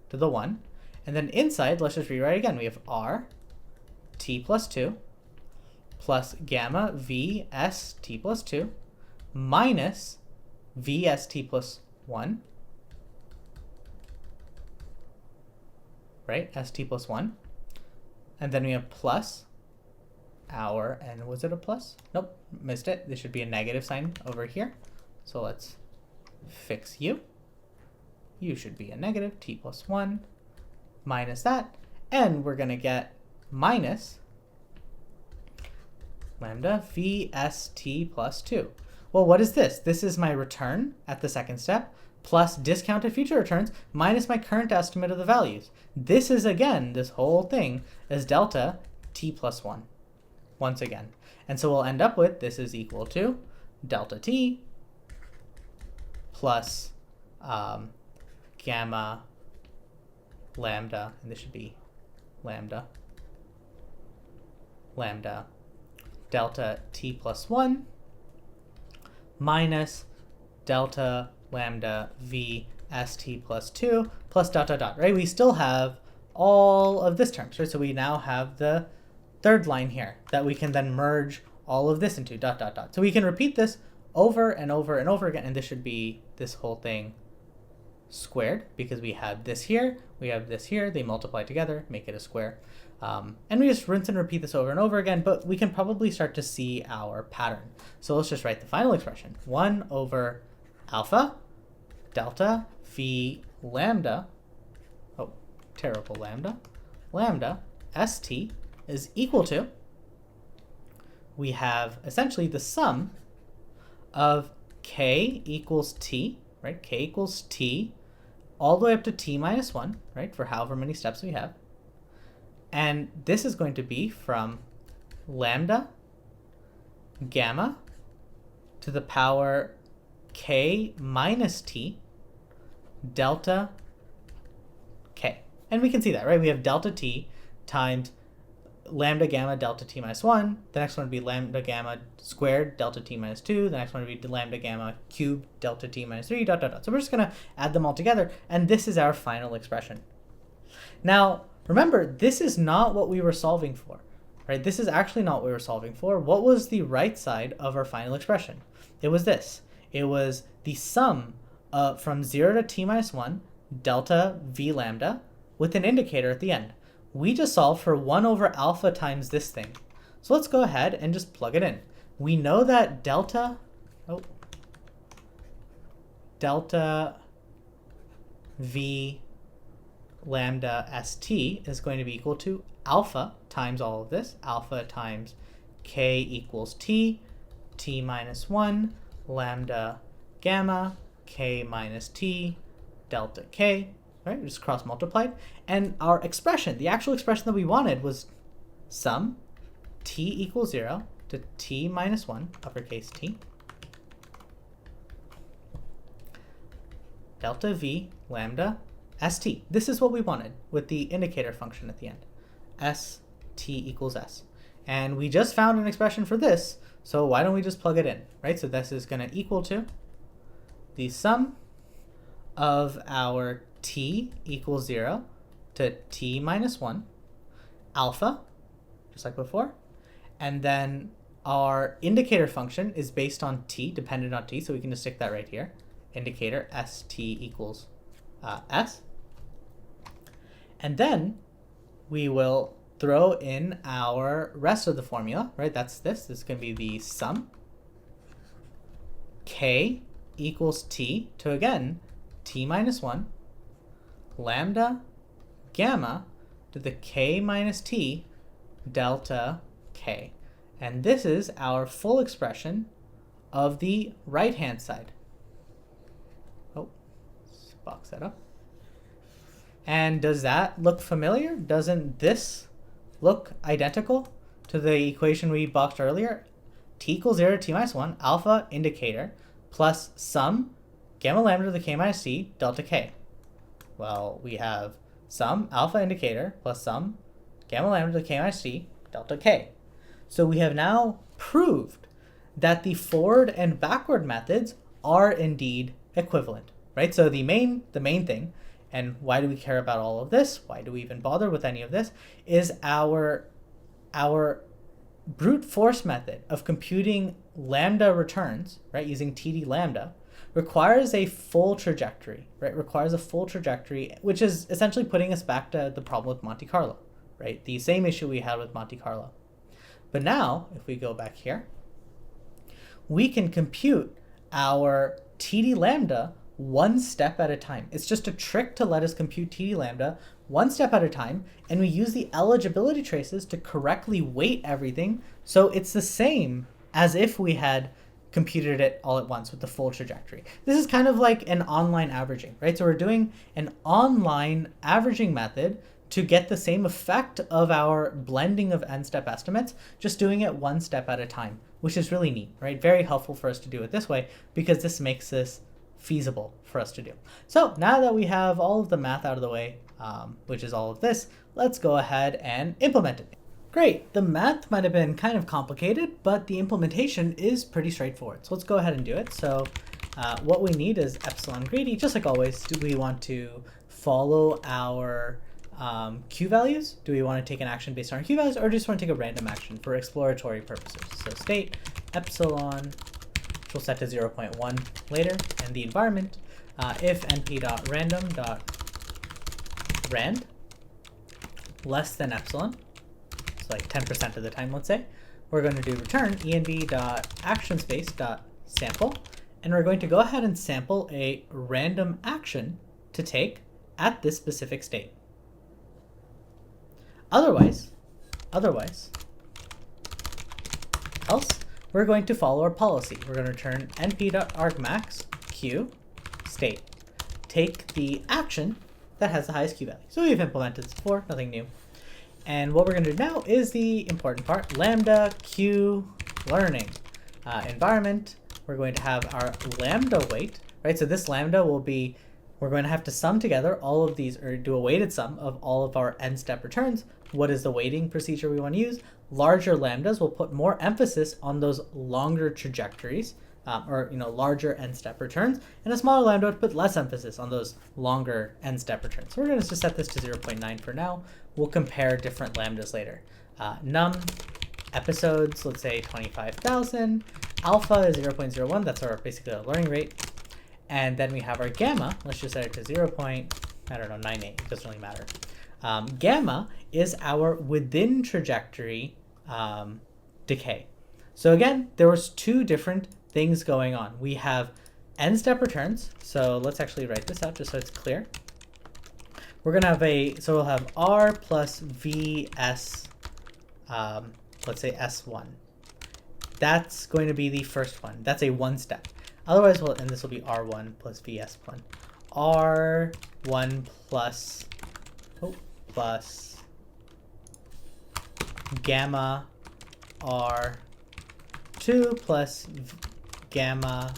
to the 1. And then inside, let's just rewrite again. We have r t plus 2 plus gamma v s t plus 2 minus vst plus 1. Right? st plus 1. And then we have plus our, and was it a plus? Nope, missed it. There should be a negative sign over here. So let's fix u. U should be a negative, t plus 1 minus that. And we're going to get minus lambda vst plus 2. Well, what is this? This is my return at the second step plus discounted future returns minus my current estimate of the values. This is, again, this whole thing is delta t plus 1 once again. And so we'll end up with this is equal to delta t plus gamma lambda, and this should be lambda delta t plus 1 minus delta lambda v st plus 2 plus dot dot dot, right? We still have all of this terms, right? So we now have the third line here that we can then merge all of this into dot dot dot. So we can repeat this over and over and over again, and this should be this whole thing squared because we have this here, we have this here, they multiply together, make it a square. And we just rinse and repeat this over and over again, but we can probably start to see our pattern. So let's just write the final expression. 1 over alpha delta v lambda, oh, terrible lambda st is equal to, we have essentially the sum of k equals t, right? K equals t all the way up to t minus 1, right? For however many steps we have. And this is going to be from lambda gamma to the power k minus t delta k. And we can see that, right? We have delta t times lambda gamma delta t minus 1. The next one would be lambda gamma squared delta t minus 2. The next one would be lambda gamma cubed delta t minus 3, dot, dot, dot. So we're just going to add them all together, and this is our final expression. Now, Remember, this is not what we were solving for, right? This is actually not what we were solving for. What was the right side of our final expression? It was this. It was the sum from 0 to t minus 1 delta v lambda with an indicator at the end. We just solved for 1 over alpha times this thing. So let's go ahead and just plug it in. We know that delta v lambda st is going to be equal to alpha times all of this, alpha times k equals t minus 1, lambda gamma, k minus t, delta k, right? We just cross multiplied. And our expression, the actual expression that we wanted was sum t equals 0 to t minus 1, uppercase t, delta v lambda st. This is what we wanted with the indicator function at the end. St equals s. And we just found an expression for this, so why don't we just plug it in, right? So this is going to equal to the sum of our t equals 0 to t minus 1 alpha, just like before. And then our indicator function is based on t, dependent on t, so we can just stick that right here. Indicator st equals s. And then we will throw in our rest of the formula, right? That's this. This is going to be the sum k equals t to, again, t minus 1 lambda gamma to the k minus t delta k. And this is our full expression of the right-hand side. Oh, let's box that up. And does that look familiar? Doesn't this look identical to the equation we boxed earlier? T equals 0 to t minus 1, alpha indicator, plus sum gamma lambda to the k minus t delta k. Well, we have sum alpha indicator plus sum gamma lambda to the k minus t delta k. So we have now proved that the forward and backward methods are indeed equivalent, right? So the main thing, and why do we care about all of this? Why do we even bother with any of this? Is our brute force method of computing lambda returns, right, using TD Lambda, requires a full trajectory, right? Requires a full trajectory, which is essentially putting us back to the problem with Monte-Carlo, right? The same issue we had with Monte-Carlo. But now, if we go back here, we can compute our TD Lambda one step at a time. It's just a trick to let us compute TD Lambda one step at a time, and we use the eligibility traces to correctly weight everything, so it's the same as if we had computed it all at once with the full trajectory. This is kind of like an online averaging, right? So we're doing an online averaging method to get the same effect of our blending of n-step estimates, just doing it one step at a time, which is really neat, right? Very helpful for us to do it this way because this makes this feasible for us to do. So now that we have all of the math out of the way, which is all of this, let's go ahead and implement it. Great, the math might have been kind of complicated, but the implementation is pretty straightforward. So let's go ahead and do it. So what we need is epsilon greedy. Just like always, do we want to follow our Q values? Do we want to take an action based on our Q values, or just want to take a random action for exploratory purposes? So state epsilon, which we'll set to 0.1 later, and the environment, if np.random.rand less than epsilon, so like 10% of the time, let's say, we're going to do return env.actionspace.sample, and we're going to go ahead and sample a random action to take at this specific state. Otherwise, else, we're going to follow our policy. We're going to return np.argmax.q state. Take the action that has the highest Q value. So we've implemented this before, nothing new. And what we're going to do now is the important part, lambda q learning. Environment, we're going to have our lambda weight, right? So this lambda will be, we're going to have to sum together all of these, or do a weighted sum of all of our n-step returns. What is the weighting procedure we want to use? Larger lambdas will put more emphasis on those longer trajectories, or larger n-step returns, and a smaller lambda would put less emphasis on those longer n-step returns. So we're going to just set this to 0.9 for now. We'll compare different lambdas later. Num episodes, let's say 25,000. Alpha is 0.01. That's basically our learning rate. And then we have our gamma. Let's just set it to 0.98. It doesn't really matter. Gamma is our within trajectory decay. So again, there was two different things going on. We have n-step returns. So let's actually write this out just so it's clear. We're going to have so we'll have R plus VS, let's say S1. That's going to be the first one. That's a one step. Otherwise, and this will be R1 plus VS1. R1 plus gamma R2 plus gamma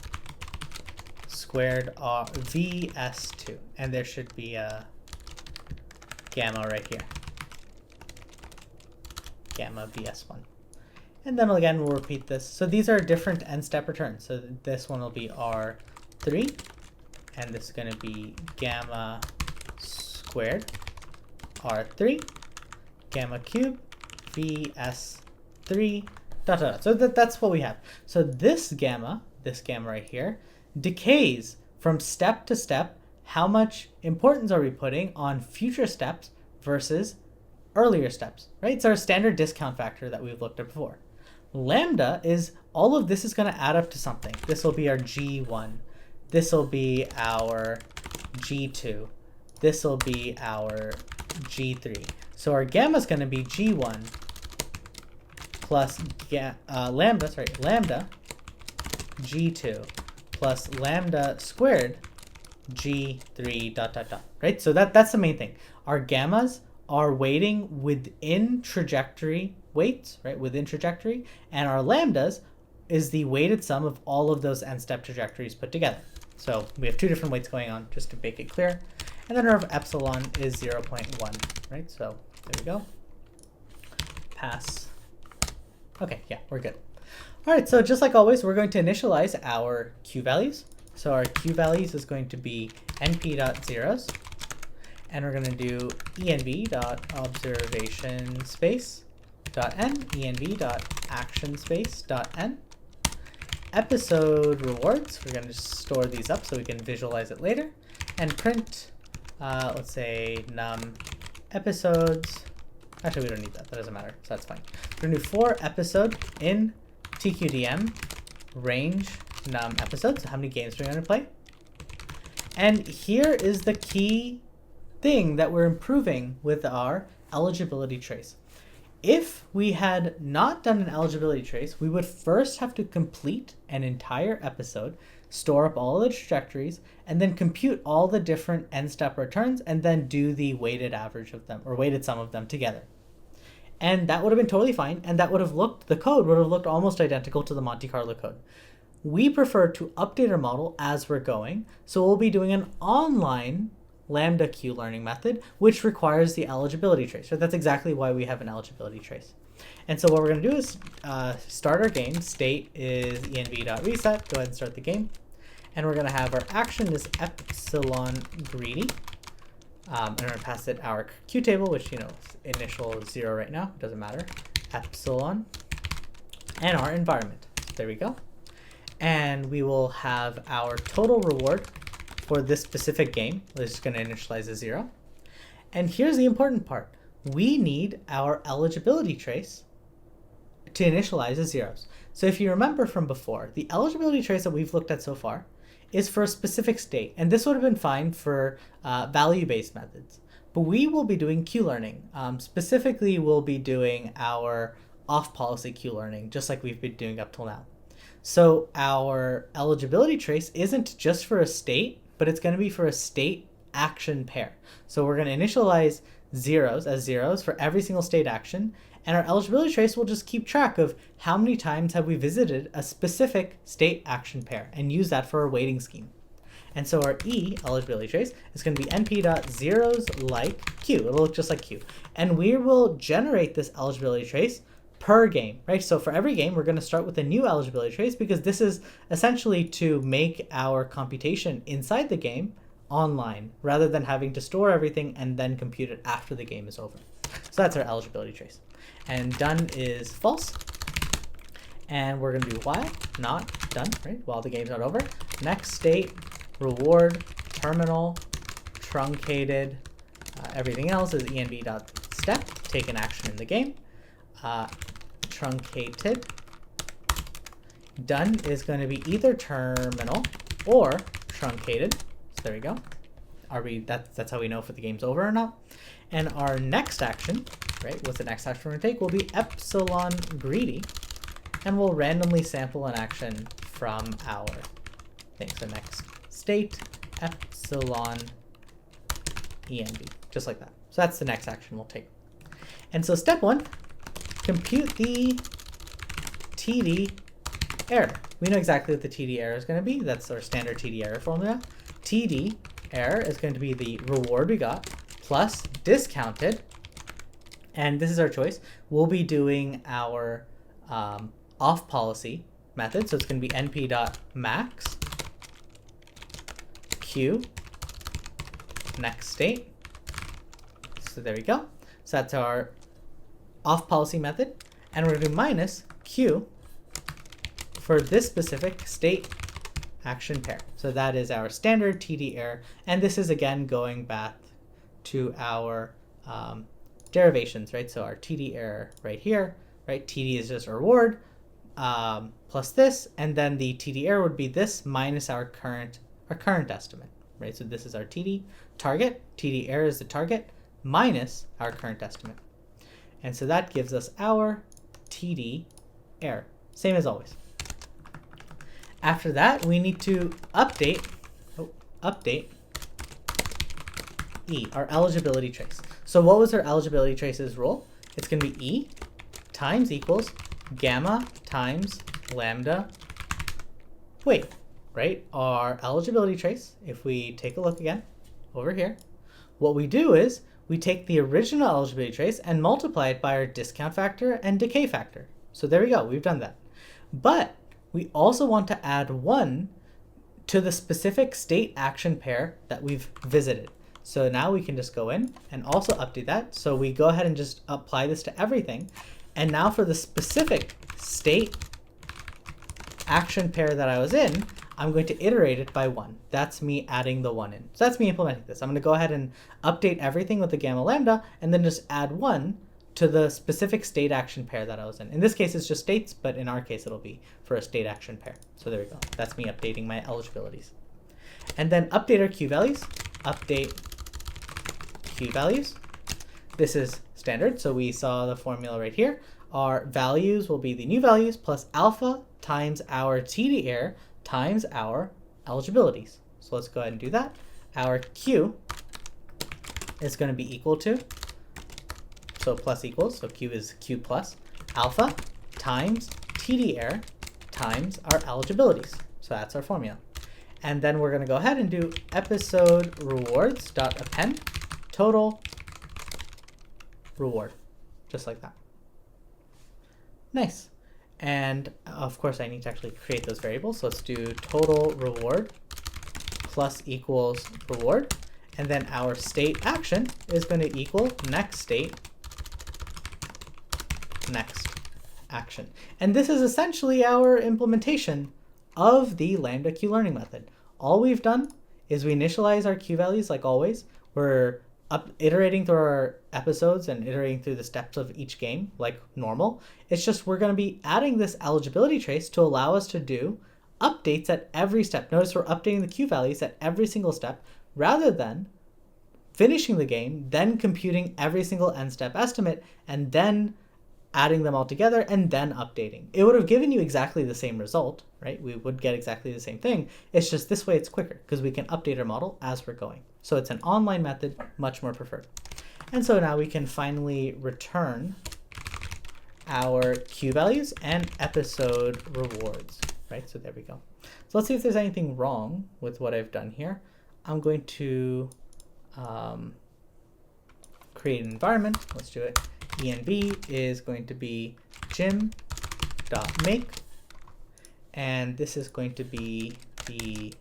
squared R VS2. And there should be a gamma right here. Gamma VS1. And then again, we'll repeat this. So these are different n-step returns. So this one will be R3, and this is going to be gamma squared R3, gamma cubed VS3, dot, dot, dot. So that's what we have. So this gamma right here, decays from step to step. How much importance are we putting on future steps versus earlier steps, right? It's our standard discount factor that we've looked at before. Lambda is all of this is going to add up to something. This will be our G1. This will be our G2. This will be our G3. So our gamma is going to be G1 plus lambda G2 plus lambda squared G3 dot dot dot, right? So that's the main thing. Our gammas are weighting within trajectory weights, right? Within trajectory, and our lambdas is the weighted sum of all of those n-step trajectories put together. So we have two different weights going on, just to make it clear. And then our epsilon is 0.1, right? So there we go. Pass. Okay, yeah, we're good. All right, so just like always, we're going to initialize our Q values. So our Q values is going to be np.zeros, and we're going to do env.observation space .n, env.action space .n. Episode rewards, we're going to store these up so we can visualize it later, and print, let's say num episodes. Actually, we don't need that. That doesn't matter, so that's fine. We're going to do 4 episode in TQDM range num episodes. So how many games are we going to play? And here is the key thing that we're improving with our eligibility trace. If we had not done an eligibility trace, we would first have to complete an entire episode, store up all the trajectories, and then compute all the different n-step returns, and then do the weighted average of them, or weighted sum of them together. And that would have been totally fine, and that would have looked, the code would have looked almost identical to the Monte-Carlo code. We prefer to update our model as we're going, so we'll be doing an online Lambda Q learning method, which requires the eligibility trace. So that's exactly why we have an eligibility trace. And so what we're going to do is start our game. State is env.reset. Go ahead and start the game. And we're going to have our action is epsilon greedy. And we're going to pass it our Q table, which, initial is 0 right now. It doesn't matter. Epsilon. And our environment. There we go. And we will have our total reward for this specific game. We're just going to initialize a 0. And here's the important part. We need our eligibility trace to initialize as zeros. So if you remember from before, the eligibility trace that we've looked at so far is for a specific state. And this would have been fine for value-based methods. But we will be doing Q-learning. Specifically, we'll be doing our off-policy Q-learning, just like we've been doing up till now. So our eligibility trace isn't just for a state, but it's going to be for a state action pair. So we're going to initialize zeros as zeros for every single state action, and our eligibility trace will just keep track of how many times have we visited a specific state action pair and use that for our weighting scheme. And so our E eligibility trace is going to be np.zeros like Q. It'll look just like Q. And we will generate this eligibility trace per game, right? So for every game, we're going to start with a new eligibility trace because this is essentially to make our computation inside the game online rather than having to store everything and then compute it after the game is over. So that's our eligibility trace. And done is false. And we're going to do while not done, right? While the game's not over. Next state, reward, terminal, truncated. Everything else is env.step, take an action in the game. Truncated. Done is going to be either terminal or truncated. So there we go. That's how we know if the game's over or not. And our next action, right? What's the next action we're going to take? Will be epsilon greedy. And we'll randomly sample an action from our thing. So next state, epsilon env, just like that. So that's the next action we'll take. And so step 1, compute the TD error. We know exactly what the TD error is going to be. That's our standard TD error formula. TD error is going to be the reward we got plus discounted. And this is our choice. We'll be doing our off policy method. So it's going to be np.max q next state. So there we go. So that's our off policy method. And we're going to do minus q for this specific state action pair. So that is our standard TD error. And this is again going back to our derivations, right? So our TD error right here, right? TD is just a reward plus this, and then the TD error would be this minus our current estimate, right? So this is our TD target. TD error is the target minus our current estimate. And so that gives us our TD error, same as always. After that, we need to update E, our eligibility trace. So what was our eligibility traces rule? It's going to be E times equals gamma times lambda weight, right? Our eligibility trace, if we take a look again over here, what we do is we take the original eligibility trace and multiply it by our discount factor and decay factor. So there we go, we've done that. But we also want to add 1 to the specific state action pair that we've visited. So now we can just go in and also update that. So we go ahead and just apply this to everything. And now for the specific state action pair that I was in, I'm going to iterate it by 1. That's me adding the 1 in. So that's me implementing this. I'm going to go ahead and update everything with the gamma lambda and then just add 1 to the specific state action pair that I was in. In this case, it's just states, but in our case, it'll be for a state action pair. So there we go. That's me updating my eligibilities. And then update our Q values. Update Q values. This is standard. So we saw the formula right here. Our values will be the new values plus alpha times our TD error times our eligibilities. So let's go ahead and do that. Our Q is going to be equal to, so plus equals, so Q is Q plus alpha times TD error times our eligibilities. So that's our formula. And then we're going to go ahead and do episode rewards dot append total reward, just like that. Nice. And of course, I need to actually create those variables. So let's do total reward plus equals reward. And then our state action is going to equal next state next action. And this is essentially our implementation of the Lambda Q learning method. All we've done is we initialize our Q values like always. We're iterating through our episodes and iterating through the steps of each game like normal. It's just we're going to be adding this eligibility trace to allow us to do updates at every step. Notice we're updating the Q values at every single step rather than finishing the game, then computing every single end step estimate, and then adding them all together and then updating. It would have given you exactly the same result, right? We would get exactly the same thing. It's just this way it's quicker because we can update our model as we're going. So it's an online method, much more preferred. And so now we can finally return our Q values and episode rewards, right? So there we go. So let's see if there's anything wrong with what I've done here. I'm going to create an environment. Let's do it. env is going to be gym.make, and this is going to be the,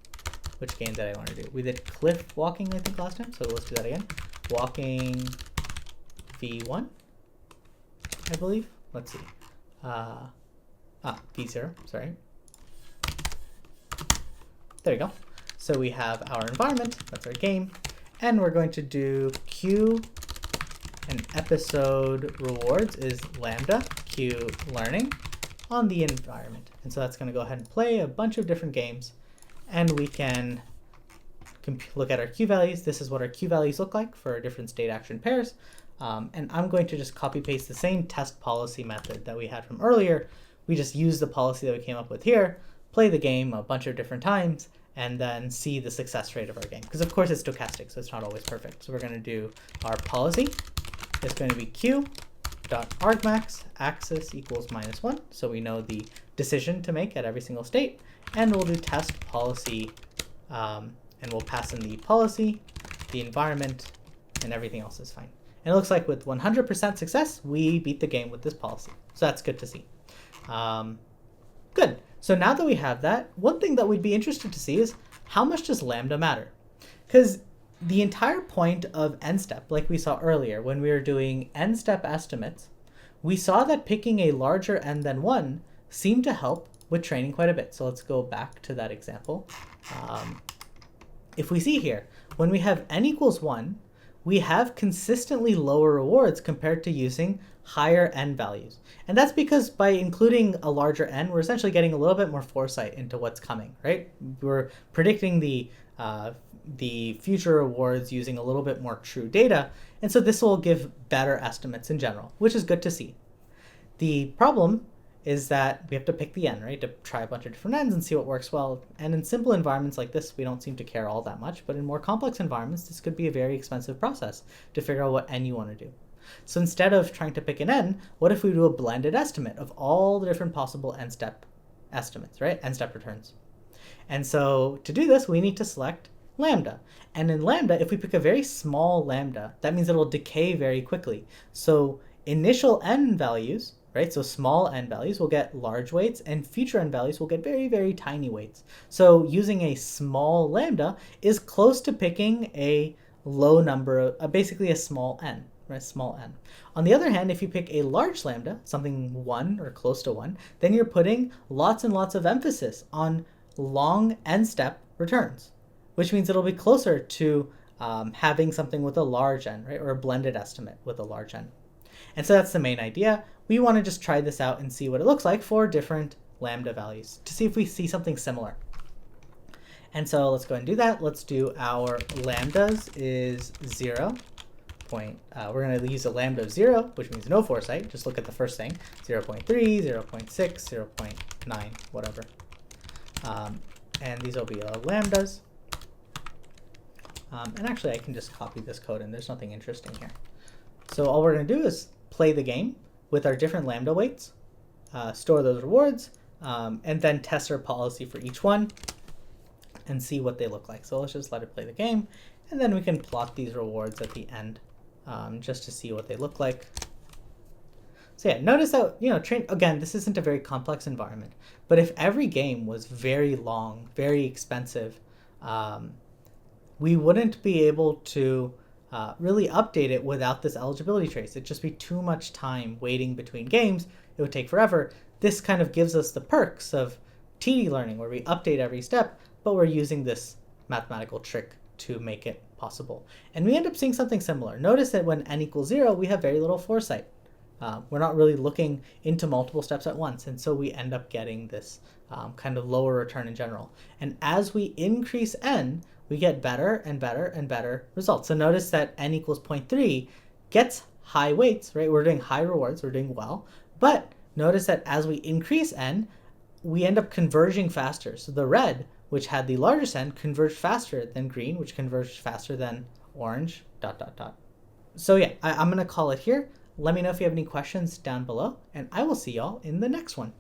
which game did I want to do? We did cliff walking, I think, last time, so let's do that again. Walking v1, I believe. Let's see. v0, sorry. There you go. So we have our environment, that's our game, and we're going to do Q and episode rewards is Lambda, Q learning on the environment. And so that's going to go ahead and play a bunch of different games, and we can look at our Q values. This is what our Q values look like for different state action pairs. And I'm going to just copy paste the same test policy method that we had from earlier. We just use the policy that we came up with here, play the game a bunch of different times, and then see the success rate of our game. Because of course it's stochastic, so it's not always perfect. So we're going to do our policy. It's going to be q.argmax axis equals -1. So we know the decision to make at every single state. And we'll do test policy, and we'll pass in the policy, the environment, and everything else is fine. And it looks like with 100% success, we beat the game with this policy. So that's good to see. Good. So now that we have that, one thing that we'd be interested to see is how much does lambda matter? Because the entire point of n-step, like we saw earlier when we were doing n-step estimates, we saw that picking a larger n than 1 seemed to help with training quite a bit. So let's go back to that example. If we see here, when we have n equals 1, we have consistently lower rewards compared to using higher n values. And that's because by including a larger n, we're essentially getting a little bit more foresight into what's coming, right? We're predicting the future rewards using a little bit more true data. And so this will give better estimates in general, which is good to see. The problem is that we have to pick the n, right, to try a bunch of different n's and see what works well. And in simple environments like this, we don't seem to care all that much. But in more complex environments, this could be a very expensive process to figure out what n you want to do. So instead of trying to pick an n, what if we do a blended estimate of all the different possible n-step estimates, right, n-step returns? And so to do this, we need to select lambda. And in lambda, if we pick a very small lambda, that means it'll decay very quickly. So initial n values, right, so small n values will get large weights, and future n values will get very, very tiny weights. So using a small lambda is close to picking a low number, basically a small n, right, small n. On the other hand, if you pick a large lambda, something 1 or close to 1, then you're putting lots and lots of emphasis on long n-step returns, which means it'll be closer to having something with a large n, right, or a blended estimate with a large n. And so that's the main idea. We want to just try this out and see what it looks like for different lambda values to see if we see something similar. And so let's go ahead and do that. Let's do our lambdas is 0. We're going to use a lambda of 0, which means no foresight. Just look at the first thing, 0.3, 0.6, 0.9, whatever. And these will be lambdas. And actually, I can just copy this code, and there's nothing interesting here. So all we're going to do is play the game with our different lambda weights, store those rewards, and then test our policy for each one and see what they look like. So let's just let it play the game, and then we can plot these rewards at the end just to see what they look like. So yeah, notice that, again, this isn't a very complex environment, but if every game was very long, very expensive, we wouldn't be able to really update it without this eligibility trace. It'd just be too much time waiting between games. It would take forever. This kind of gives us the perks of TD learning, where we update every step, but we're using this mathematical trick to make it possible. And we end up seeing something similar. Notice that when n equals 0, we have very little foresight. We're not really looking into multiple steps at once, and so we end up getting this kind of lower return in general. And as we increase n, we get better and better and better results. So notice that n equals 0.3 gets high weights, right? We're doing high rewards, we're doing well. But notice that as we increase n, we end up converging faster. So the red, which had the largest n, converged faster than green, which converged faster than orange, ... So yeah, I'm going to call it here. Let me know if you have any questions down below, and I will see y'all in the next one.